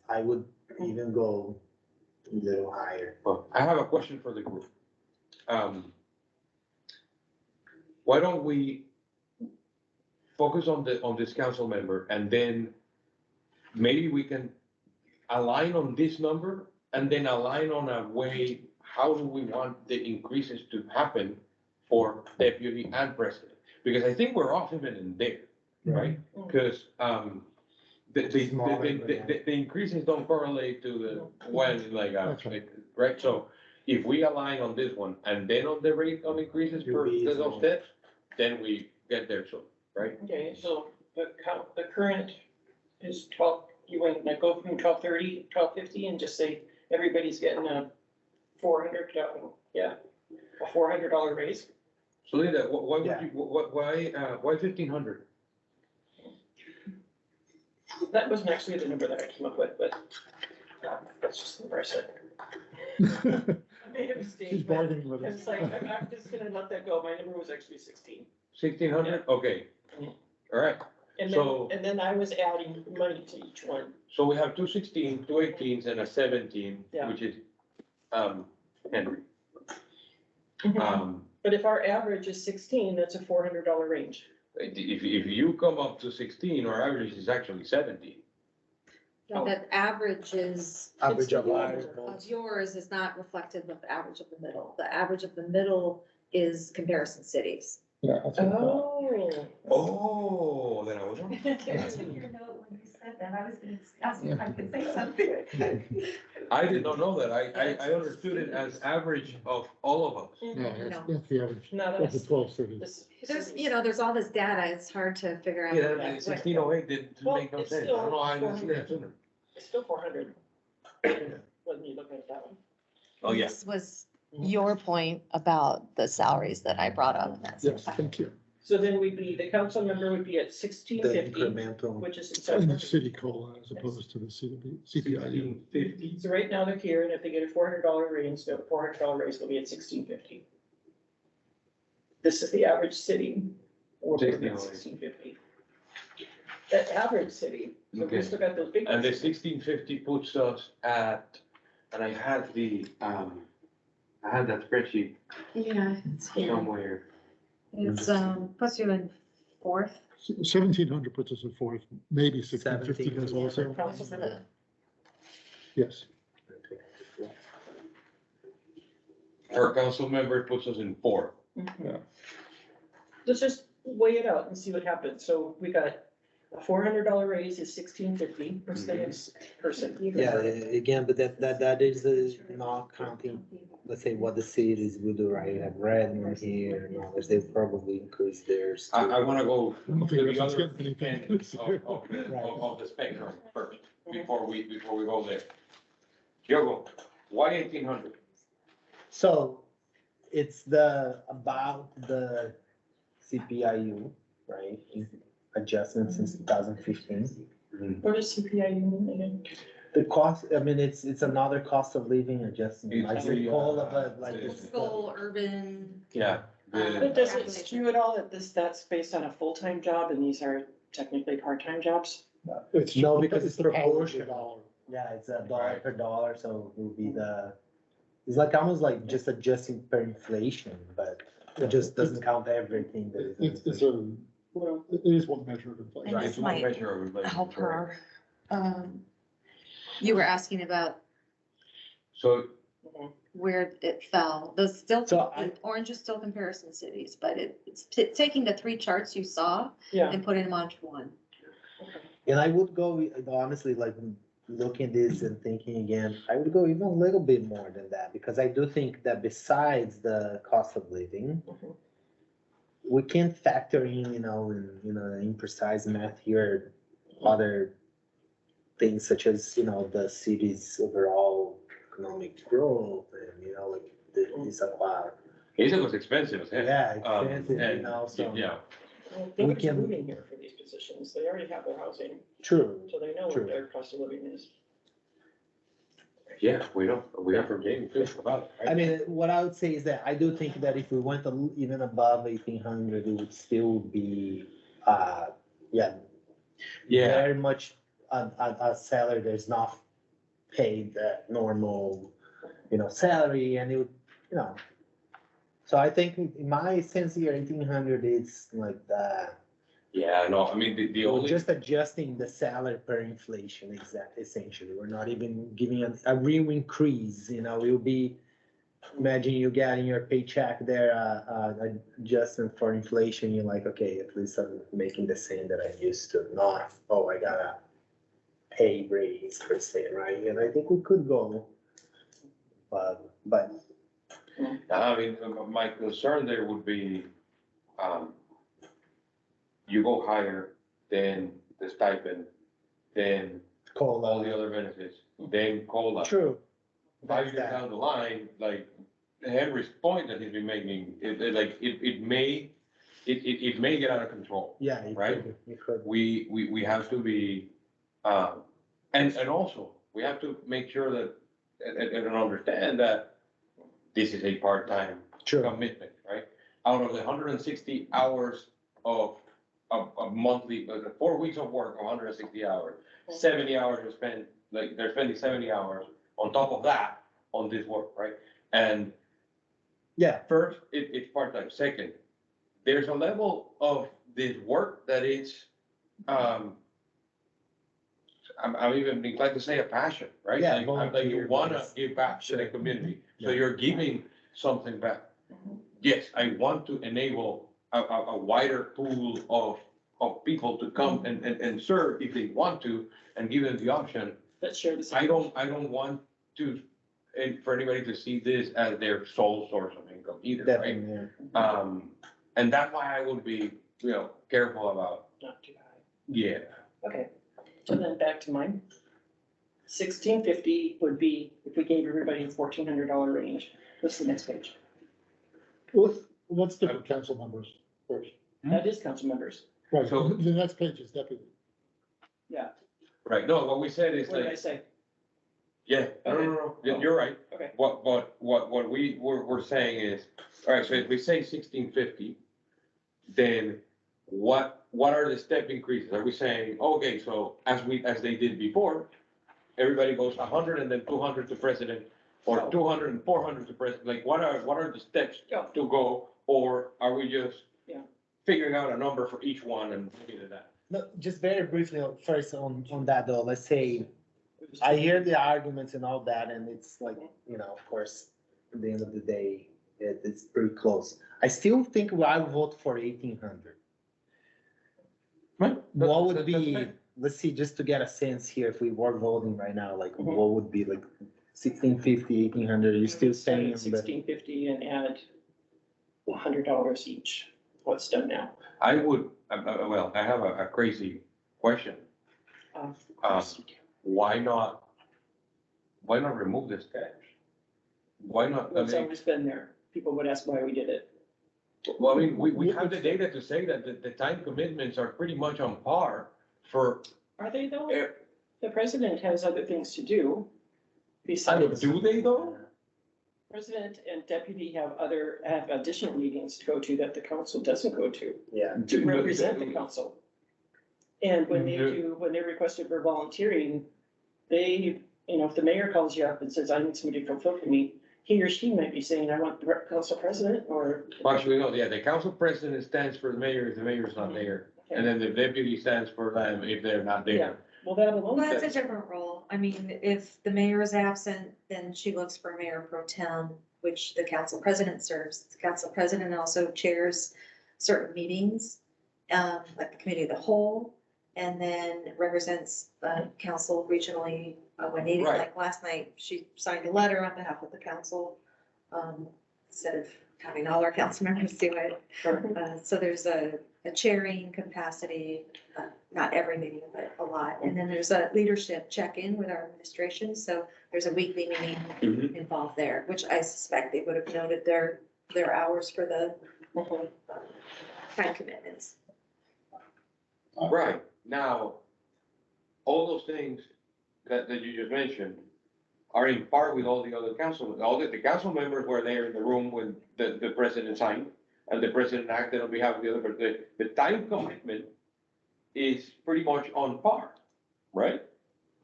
I would even go a little higher. I have a question for the group. Why don't we focus on this council member and then maybe we can align on this number and then align on a way, how do we want the increases to happen for deputy and president? because I think we're off even in there, right? Because, the increases don't correlate to the when, like, That's right. right? So if we align on this one and then on the rate of increases You'll per be those easy. steps, then we get there soon, right? Okay, so the current is 12, you want to go from 1230, 1250 and just say everybody's getting a $400, yeah, a $400 raise? So Linda, why would Yeah. you, why 1,500? That wasn't actually the number that I came up with, but that's just the number I said. I made a She's mistake. bargaining with us. It's like, I'm just gonna let that go. My number was actually 16. 1,600? Okay. Mhm. All right. So- And then I was adding money to each one. So we have 216, 218s and a 17, Yeah. which is, Henry. But if our average is 16, that's a $400 range. If you come up to 16, our average is actually 17. No, that average is, Average of It's- ours. of yours is not reflective of the average of the middle. The average of the middle is comparison cities. Yeah, that's what I thought. Oh. Oh, then I was wrong. I did not know that. I understood it as average of all of us. Yeah, No. that's the average. No, That's the that's. 12 cities. this- There's, you know, there's all this data, it's hard to figure out. Yeah, what- 1608 didn't Well, make no it's sense. I still don't know how I didn't see that sooner. It's still 400. When you look at that one. Oh, yeah. This was your point about the salaries that I brought up. and that's Yes, thank you. So then we'd be, the council member would be at The 1650, incremental. which is. And the city COLA as opposed to the CPI. 1650. So right now they're here, and if they get a $400 raise, the $400 raise will be at 1650. This is the average city. We're at 1650. That average city, so we Okay. still got those big. And the ones. 1650 puts us at, and I had that spreadsheet Yeah, it's here. somewhere. It's, puts you in fourth. 1,700 puts us at fourth, maybe 1,650 does also. Council member. Yes. Our council member puts us in 4. Let's just weigh it out and see what happens. So we got a $400 raise is 1650 for the next person. Yeah, again, but that is not counting, let's say what the cities will do, right? You have Redmond here and others, they probably increase theirs. too. I wanna go I don't to think the Redmond's other getting anything end this year. of the spectrum first, before we go there. Diogo, why 1,800? So it's about the CPIU, right? Adjustment since 2015. What is CPI mean again? The cost, I mean, it's another cost of living adjustment, like It's the the, whole of it, like the- it's. School, urban. Yeah. But does it skew at all that that's based on a full-time job and these are technically part-time jobs? It's No, because it's the power of the proportional. dollar. Yeah, it's $1 per dollar, so it will be it's like almost like just adjusting per inflation, but it just doesn't count everything that is. It's inflation. it is one measure of inflation. And It's this one might measure of inflation, help correct. her. You were asking about So, where it fell. The still, So I- orange is still comparison cities, but it's taking the three charts you saw Yeah. and putting them onto one. And I would go, honestly, like, looking at this and thinking again, I would go even a little bit more than that, because I do think that besides the cost of living, we can factor in, imprecise math here, other things such as, the city's overall economic growth and, like the Issaquah. Issaquah was expensive as hell. Yeah, Um, expensive, and- so. Yeah, Nobody's can- moving here for these positions. They already have their housing, True. so they know True. what their cost of living is. yeah, we are forgetting too about it, right? I mean, what I would say is that I do think that if we went even above 1,800, it would still be, Yeah, very much a salary that's not paid that normal, salary, and it would, So I think in my sense here, 1,800 is like yeah, no, I mean, the we're only, just adjusting the salary per inflation, essentially. We're not even giving a real increase, it will be imagine you get in your paycheck there, adjustment for inflation, you're like, okay, at least I'm making the same that I used to, not, oh, I got a pay raise per se, right? And I think we could go. But I mean, my concern there would be, you go higher than the stipend, then all COLA, the other benefits, then COLA. true. 5 That's years that. down the line, like Henry's point that he's been making, it may get out of control. Yeah, you Right? could, you could. We have to be, and also, we have to make sure that, and understand that this is a part-time True. commitment, right? Out of the 160 hours of monthly, 4 weeks of work, 160 hours, 70 hours are spent, like, they're spending 70 hours on top of that, on this work, right? And Yeah, first, it's part-time. Second, there's a level of this work that it's, I'm even inclined to say a passion, right? Yeah, Like volunteer you wanna based. give back to the Sure. community, so Yeah. you're giving something back. Yes, I want to enable a wider pool of people to come and serve if they want to, and give them the option. Let's share this. I don't want to, and for anybody to see this as their sole source of income either, right? definitely, yeah. And that's why I would be, careful about, Not too high. yeah. Okay, so then back to mine. 1650 would be, if we gave everybody a $1,400 range. What's the next page? Let's do the council members first. That is council members. Right, So- the next page is deputy. Yeah, Right, no, what we said is what did I like, say? yeah, no, you're right. Okay. What we're saying is, all right, so if we say 1650, then what are the step increases? Are we saying, okay, so as they did before, everybody goes 100 and then 200 to president, or No. 200 and 400 to president? Like, what are the steps Yeah. to go? Or are we just Yeah. figuring out a number for each one and looking at that? No, just very briefly, first on that though, let's say, I hear the arguments and all that, and it's like, of course, at the end of the day, it's pretty close. I still think I would vote for 1,800. Right. What would That's be, fine. let's see, just to get a sense here, if we were voting right now, like, Mhm. what would be like 1,650, 1,800, are you still saying? that- 1650 and add $100 each. What's done now? I would, well, I have a crazy question. Why not remove this tax? Why not, It's always been there. People would ask why we did it. well, I mean, we have the data to say that the time commitments are pretty much on par for, Are they though? eh, The president has other things to do. Besides, do they though? president and deputy have additional meetings to go to that the council doesn't go to, Yeah, to represent the council. And when Do- when they requested for volunteering, they, if the mayor calls you up and says, I need somebody to fulfill for me, he or she might be saying, I want the council president, or. Actually, no, yeah, the council president stands for the mayor if the mayor's not there. And then the deputy stands for them if they're not Yeah. there. Well, that alone. Well, that's a different role. I mean, if the mayor is absent, then she looks for mayor pro tem, which the council president serves. The council president also chairs certain meetings, like the committee of the whole, and then represents council regionally when needed. Right. Like last night, she signed a letter on behalf of the council, instead of having all our council members do it. So there's a chairing capacity, not every meeting, but a lot. And then there's a leadership check-in with our administration. So there's a weekly meeting Mhm. involved there, which I suspect they would have noted their hours for the time commitments. Right, now, all those things that you just mentioned are in part with all the other council, all the council members were there in the room when the president signed, and the president acted on behalf of the other, but the time commitment is pretty much on par, right?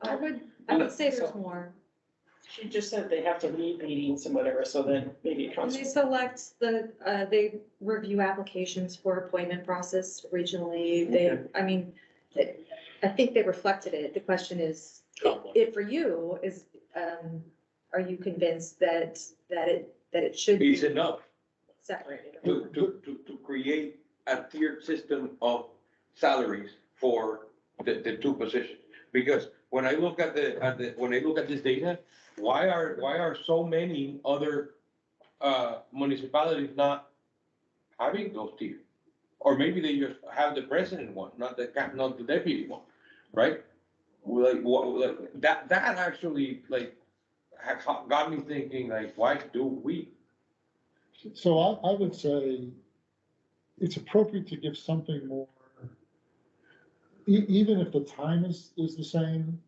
I would say there's more. She just said they have to lead meetings and whatever, so then maybe it And comes. they select they review applications for appointment process regionally. I think they reflected it. The question is, it for you is, are you convinced that that it should It's be enough separated. to create a tiered system of salaries for the two positions. Because when I look at when I look at this data, why are so many other municipalities not having those tiers? Or maybe they just have the president one, not the deputy one, right? Like that actually like got me thinking, like, why do we? So I would say it's appropriate to give something more, even if the time is the same,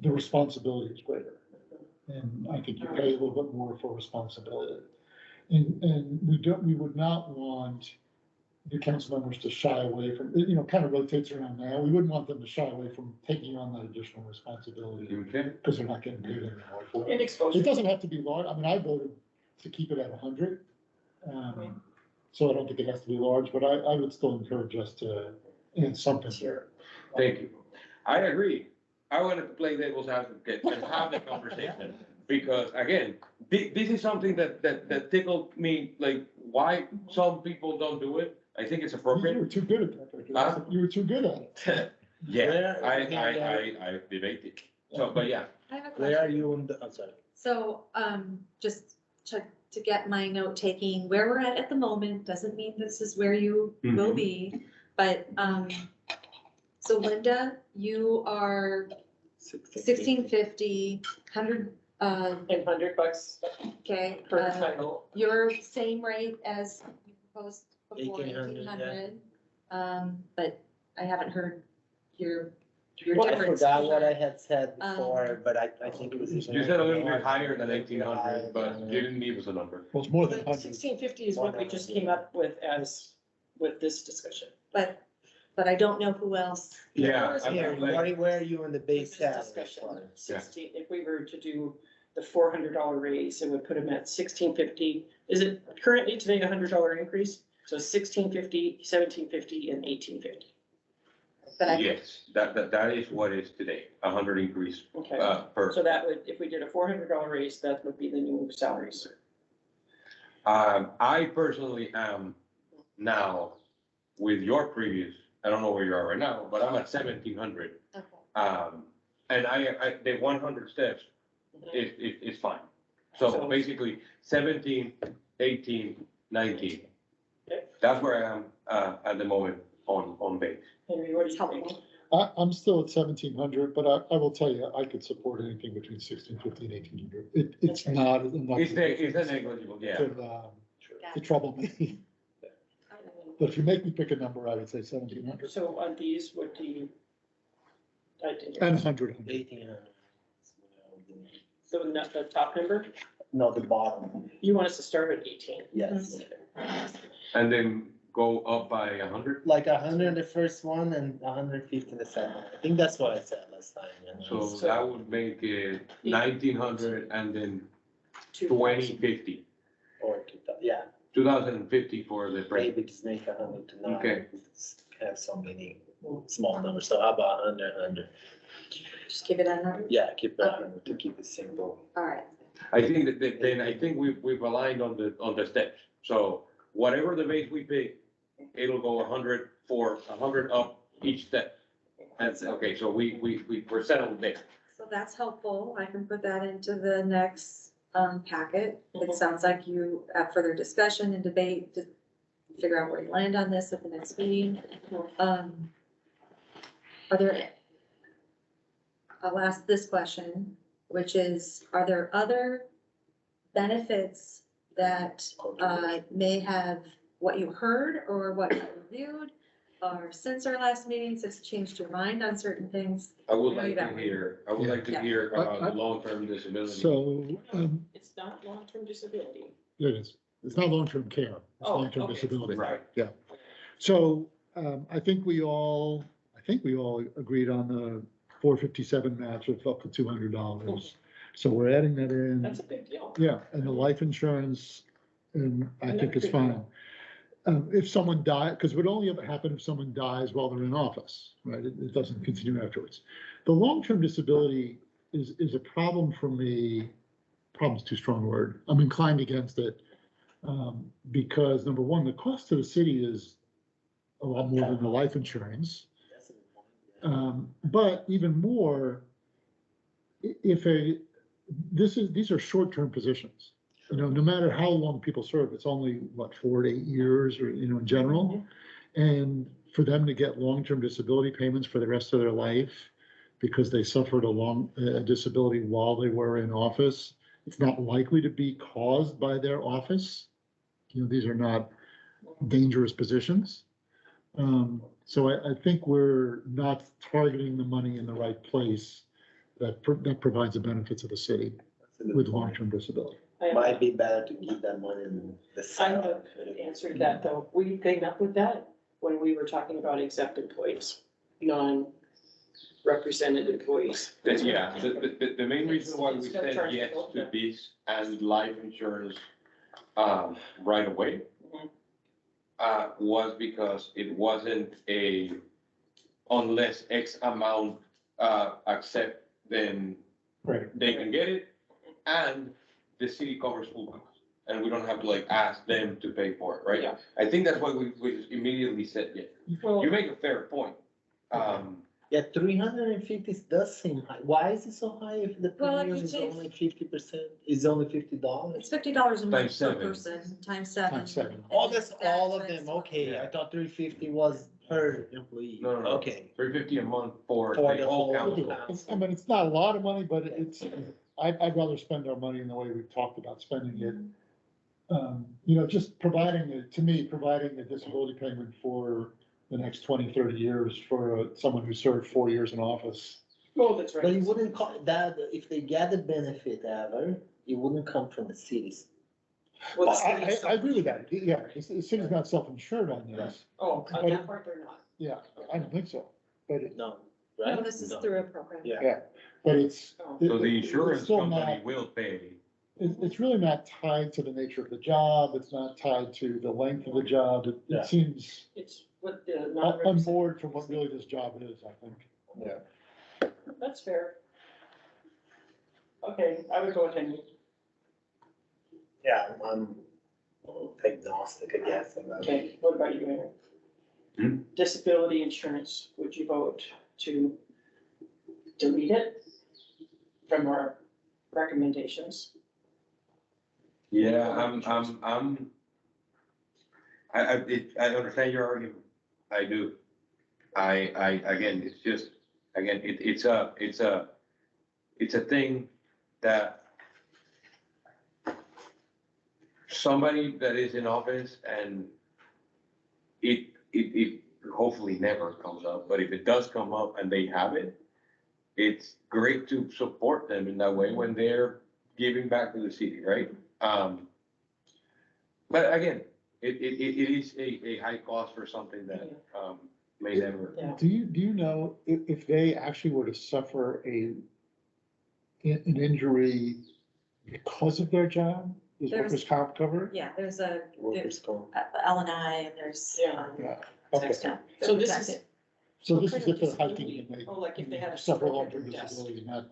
the responsibility is greater. And I think you pay a little bit more for responsibility. And we would not want the council members to shy away from, kind of rotates around now. We wouldn't want them to shy away from taking on that additional responsibility because they're not getting paid anymore for And it. exposure. It doesn't have to be large. I mean, I voted to keep it at 100. So I don't think it has to be large, but I would still encourage us to add something here. Thank you. I agree. I wanted to play devil's advocate and have the conversation. Because again, this is something that tickled me, like why some people don't do it. I think it's You appropriate. were too good at that. Victor. Huh? You were too good at it. Yeah, I debated. So, but yeah, I have a Where are question. you on the, I'm sorry. So, just to get my note taking, where we're at the moment, doesn't mean this is where you will be, but, so Linda, you are 1650, 100, And $100 okay. per title. Your same rate as you proposed before, 1800, yeah. 1800. But I haven't heard your Well, I I difference. forgot what I had said Um, before, but I think it was. you said a little bit higher than 1800, but you didn't give us a number. Well, it's more The than 100. 1650 is what we just came up with with this discussion. But I don't know who else. Yeah. Here, where are you on the base This salary? discussion, for? 16, if we were to do the $400 raise, it would put them at 1650. Is it currently today a $100 increase? So 1650, 1750, and 1850. But I, Yes, that is what is today, 100 increase Okay, per. so that would, if we did a $400 raise, that would be the new salaries. I personally am now with your previous, I don't know where you are right now, but I'm at 1700. okay. And I the 100 steps is fine. So basically 17, 18, 19. Okay. That's where I am at the moment on base. Henry, what do you think? I'm still at 1700, but I will tell you, I could support anything between 1650 and 1800. It's Okay. not enough. It's a negligible, yeah. To trouble me. But if you make me pick a number, I would say 1700 So on these, what do you? I did. and 100. 1800. So not the top number, No, the bottom, you want us to start at 18? yes. And then go up by 100. Like 100 the first one and 150 the second. I think that's what I said last time. So that would make it 1900 and then 2000. 2050. Or, yeah, 2050 for the president. maybe just make 100 to now. Okay. Have so many small numbers, so how about 100? Just give it a number. Yeah, keep it 100 to keep it simple. All right. I think then I think we've aligned on the steps. So whatever the base we pick, it'll go 100 for 100 up each step. That's okay. So we're settled there. So that's helpful. I can put that into the next packet. It Mhm. sounds like you have further discussion and debate to figure out where you land on this at the next meeting. I'll ask this question, which is, are there other benefits that may have what you heard or what you reviewed? Or since our last meeting, since you changed your mind on certain things? I would Maybe like that to way. hear, Yeah. hear about the long-term disability. So, It's not long-term disability. it is. It's not long-term care. It's Oh, long-term okay. disability. Right. So, I think we all agreed on the 457 match of up to $200. So we're adding that in. That's a big deal. Yeah, and the life insurance, and I think it's fine. If someone died, because it would only ever happen if someone dies while they're in office, right? It doesn't continue afterwards. The long-term disability is a problem for me problem's too strong a word. I'm inclined against it. Because number one, the cost to the city is a lot more than the life insurance. But even more, these are short-term positions. You know, no matter how long people serve, it's only what, 4 to 8 years, or, you know, in general. And for them to get long-term disability payments for the rest of their life because they suffered a disability while they were in office, it's not likely to be caused by their office. You know, these are not dangerous positions. So I think we're not targeting the money in the right place that provides the benefits of the city with long-term disability. Might be better to keep that money in the I side. have answered that though. We came up with that when we were talking about exempt employees, non-represented employees. Yeah, the main reason why we said yes to this and life insurance right away was because it wasn't unless X amount accept, then they can get it, and the city covers full costs, and we don't have to like ask them to pay for it, right? Yeah. I think that's why we just immediately said yes. Well, You make a fair point. Yeah, 350 does seem high. Why is it so high if the Well, if premium you is take- only 50%? Is only $50? It's $50 a month Times per 7. person, times 7. Times 7. Oh, that's all of That's them. Okay, Yeah. I thought 350 was per employee. No. Okay. $350 a month for For the the whole whole council. I mean, it's not a lot of money, but I'd rather spend our money in the way we've talked about spending it. You know, just providing a disability payment for the next 20, 30 years for someone who served 4 years in office. oh, that's right. But you wouldn't call that, if they get the benefit ever, it wouldn't come from the cities. Well, the I city's agree with that. Yeah, the city's not self-insured on this. Oh, on that part, they're not. Yeah, I don't think so, but No, right? No, this is No. through a program. Yeah. but it's. Oh. So the it's insurance still company not- will pay. It's really not tied to the nature of the job. It's not tied to the length of the job. Yeah. It seems It's what the on non-represented. board from what really this job is, I think. That's fair. Okay, I would go with Henry. Yeah, I'm agnostic, I guess. about it. Okay, what about you, Henry? Disability insurance, would you vote to delete it from our recommendations? Yeah, I understand your argument. I do. Again, it's just, again, it's a thing that somebody that is in office and it hopefully never comes up, but if it does come up and they have it, it's great to support them in that way when they're giving back to the city, right? But again, it is a high cost for something that, may never. Yeah. Do you know if they actually were to suffer an injury because of their job? Does There's- workers' comp cover it? Yeah, there's Workers' comp. L&I and there's. Yeah. Yeah, okay. So this is. So what this kind is of if they're disability? hiking and they. Oh, like if they had a Suffer stroke long-term or death. disability, not.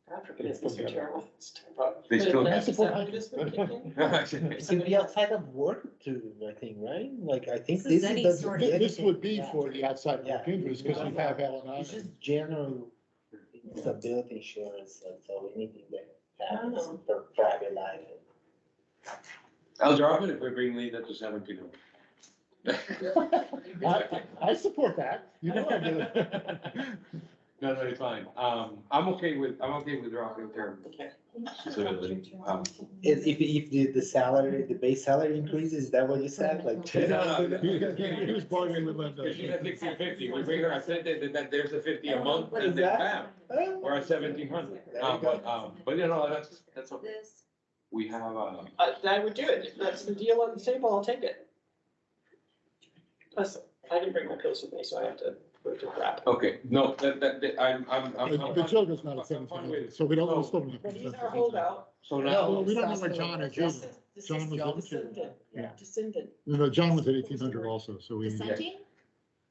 God forbid, this is terrible. It's terrible. They But still that's- have support is that hiking. this one kicking? It's gonna be outside of work too, I think, right? Like, I think This is this any is. sort the- of- This would be Yeah. for the outside of work Yeah. injuries, because we have L&I. It's just general disability insurance, so anything that happens Oh. for private life. I'll drop it if we bring that to 1700. I support that, you know I do. No, it's fine. I'm okay with dropping term Okay. disability. If the salary, the base salary increases, is that what you said? Like. No, no. He was bargaining with Linda. Because she's at 60/50, we bring her, I said that there's a 50 a month, What and is then that? bam, we're at 1700. But you know, that's, okay. This. We have, I would do it. If that's the deal on the table, I'll take it. Plus, I didn't bring my pills with me, so I have to go to crap. okay, no, I'm The children's not at I'm fine with 1700, it. so we don't, we still don't. But he's our holdout. So No, now, we don't know where John or Jim. This is John was up to- descendant. yeah. Descendant. No, John was at 1800 also, so we. Dissenting?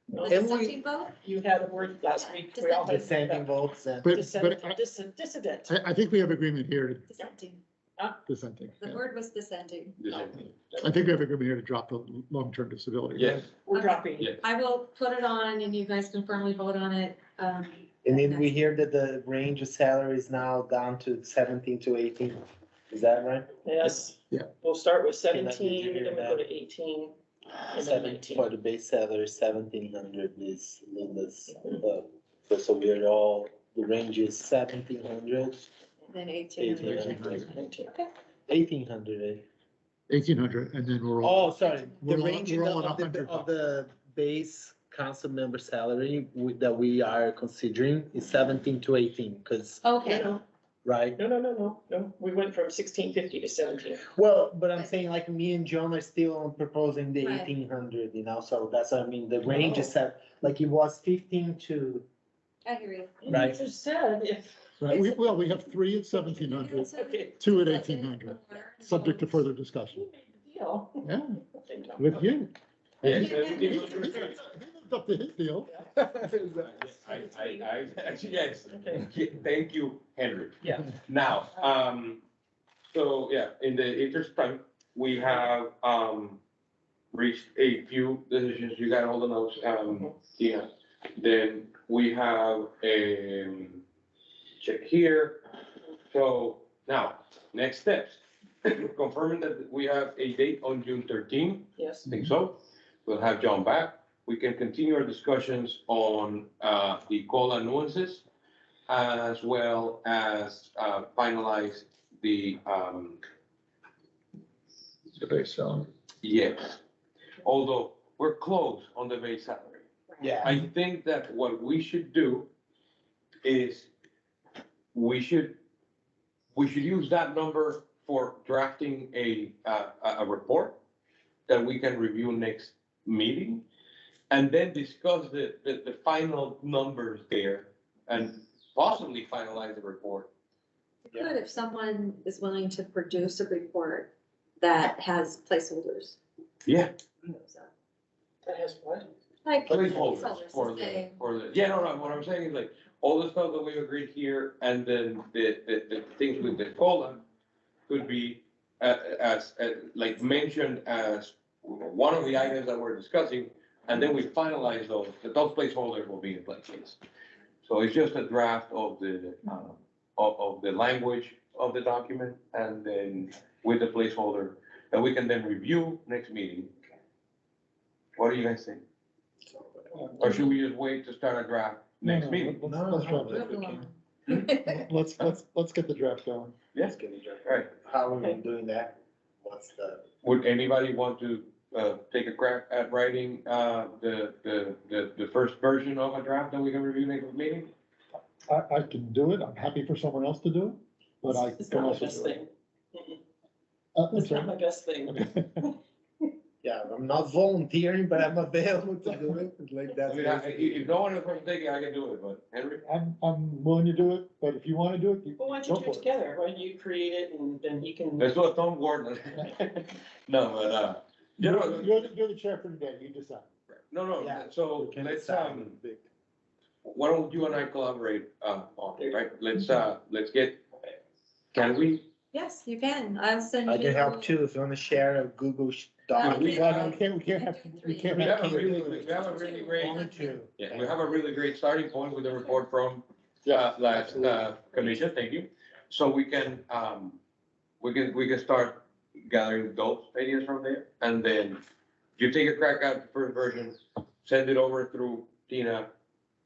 No, The And we- dissenting vote? You had a word last week. We all had Dissenting votes and. But dissident. I Dissident. think we have agreement here. Dissenting. dissenting. The Yeah. word was dissenting. I think we have a agreement here to drop the long-term disability. Yes, We're Okay. dropping. yes. I will put it on and you guys can firmly vote on it. And then we hear that the range of salary is now down to 17 to 18. Is that right? Yes. Yeah. We'll start with Can I do 17, your then we go to 18, and then 7 19. for the base salary, 1,700 is Linda's. So we're all, the range is 1,700, Then 1800. 1,800. 1,800, and then we're all, Oh, sorry, We're the all- range we're all at of the, 100. of the base council member salary that we are considering is 17 to 18, because, Okay, No, right? no, we went from 1650 to 17. Well, but I'm saying like me and John are still proposing the Right. 1,800, so that's what I mean, the range is set, like it was 15 to, I hear you. Right. You just said if. right, we have 3 at 1,700, Okay. 2 at 1,800, subject to further discussion. You made the deal. Yeah, Okay, Tom. with you. Yes. He lived up to his deal. Actually, yes. Okay. Thank you, Henry. Yeah. Now, so yeah, in the interest of time, we have, reached a few decisions. You got all the notes, yeah. Then we have a check here. So now, next steps. Confirming that we have a date on June 13th. Yes. I think so. We'll have John back. We can continue our discussions on the COLA nuances as well as finalize the, The base salary. yes. Although we're close on the base salary. yeah. I think that what we should do is we should use that number for drafting a report that we can review next meeting. And then discuss the final numbers there and possibly finalize the report. You could, if someone is willing to produce a report that has placeholders. Yeah. So, That has what? Like. Placeholders for to the, say, yeah, no, what I'm saying is like, all the stuff that we agreed here, and then the things with the COLA could be as like mentioned as one of the items that we're discussing, and then we finalize those placeholders will be in place. So it's just a draft of the language of the document, and then with the placeholder that we can then review next meeting. What do you guys think? Or should we just wait to start a draft next meeting? Let's drop we'll it. go on. Let's get the draft going. Yes, right. How are we doing that? What's the? Would anybody want to take a crack at writing the first version of a draft that we can review next meeting? I can do it. I'm happy for someone else to do it, but I It's can not my also best do it. thing. I'm It's not sorry. my best thing. Okay. Yeah, I'm not volunteering, but I'm available to do it, like I that's. mean, if no one else wants to take it, I can do it, but Henry? I'm willing to do it, but if you want to do it, Well, why don't you go do for it together? Why don't you create it and then you can. Let's do a thumb board. No, but, You're the chair for today. You decide. no, Yeah. so We can let's, decide on the big- why don't you and I collaborate, on it, right? Let's get, can we? Yes, you can. I'll send you. I can help too, if you wanna share a Google doc. we Well, we can't have. We have a really great, One or two. yeah, we have a really great starting point with the report from, last, commission, thank you. So we can start gathering those ideas from there, and then you take a crack at the first version, send it over through Tina.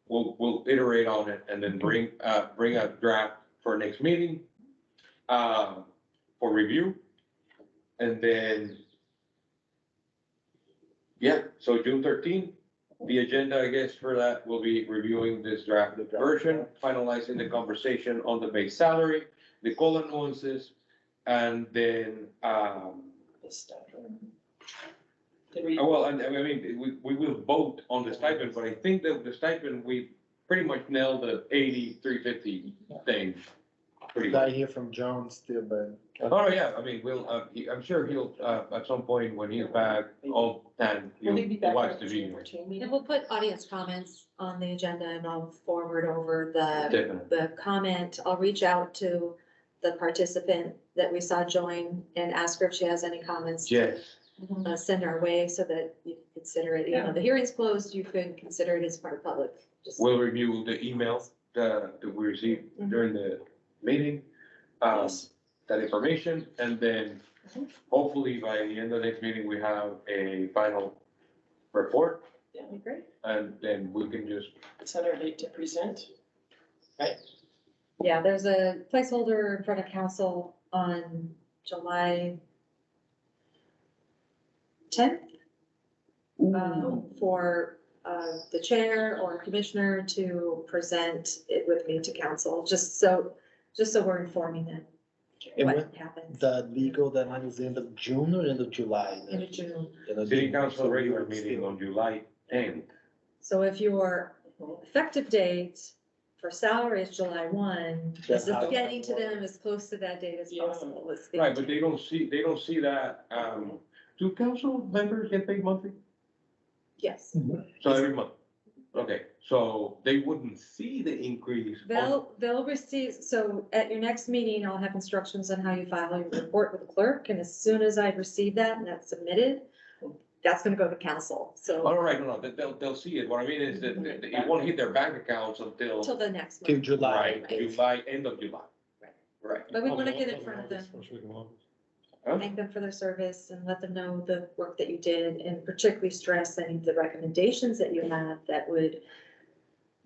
We'll iterate on it and then bring a draft for next meeting, for review. And then, yeah, so June 13th, the agenda, I guess, for that will be reviewing this draft version, finalizing the conversation on the base salary, the COLA nuances, and then, This stuff. Did we? well, and I mean, we will vote on the stipend, but I think that the stipend, we pretty much nailed the 80-350 thing. Pretty I much. hear from John still, but. Oh, yeah, I mean, I'm sure he'll, at some point when he's back, all time, Will he be back wants on to the be. June 14 And meeting? we'll put audience comments on the agenda and I'll forward over the Definitely. comment. I'll reach out to the participant that we saw join and ask her if she has any comments. Yes. Send our way so that you can consider it, even though the hearing's closed, you could consider it as part of public. Just- We'll review the emails that we received during the meeting, that information, and then hopefully by the end of the next meeting, we have a final report, That'd be great. and then we can just, Set our date to present. Yeah, there's a placeholder in front of council on July 10th. For the chair or commissioner to present it with me to council, just so we're informing them And what when happens the legal deadline is end of June or end of July? in June. End of city June. council So we regular would meeting still- on July 10th. So if your effective date for salary is July 1, Then this is how- getting to them as close to that date as Yeah. possible. is the Right, but intent. they don't see that, do council members get paid monthly? Yes, So every month, okay, so they wouldn't see the increase. on- they'll receive, so at your next meeting, I'll have instructions on how you file your report with the clerk, and as soon as I receive that and that's submitted, that's gonna go to council, so All right, no, they'll see it. What I mean is that it won't hit their bank accounts till until, the next Till month. July. right, July, end of July. Right. Right. But we wanna get in front of them, First week of August. Huh? thank them for their service and let them know the work that you did, and particularly stress any of the recommendations that you have that would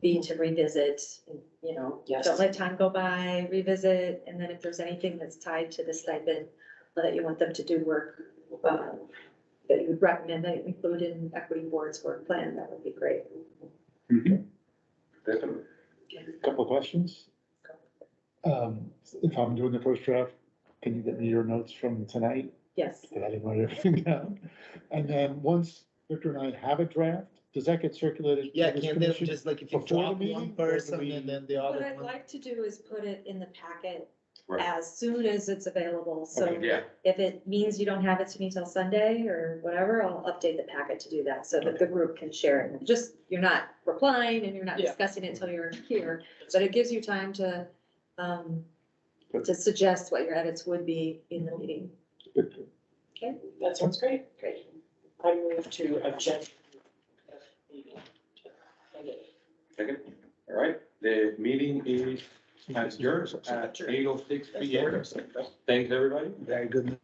be to revisit, and, you know, Yes. don't let time go by, revisit, and then if there's anything that's tied to the stipend that you want them to do work, that you would recommend they include in equity board's work plan, that would be great. Definitely. Couple of questions. If I'm doing the first draft, can you get me your notes from tonight? Yes. Did I didn't write everything down? And then once Victor and I have a draft, does that get circulated? to Yeah, this can they commission just like if you before the drop meeting, one or do person we- and then the What other I'd one? like to do is put it in the packet Right. as soon as it's available, so Okay, yeah, if it means you don't have it to me till Sunday or whatever, I'll update the packet to do that, so that the group can share it. Just, you're not replying and you're not Yeah. discussing it until you're here, but it gives you time to suggest what your edits would be in the meeting. That sounds great. Great. I move to adjourn. second, all right, the meeting is adjourned at 8:06 PM. Thanks, everybody. Very good.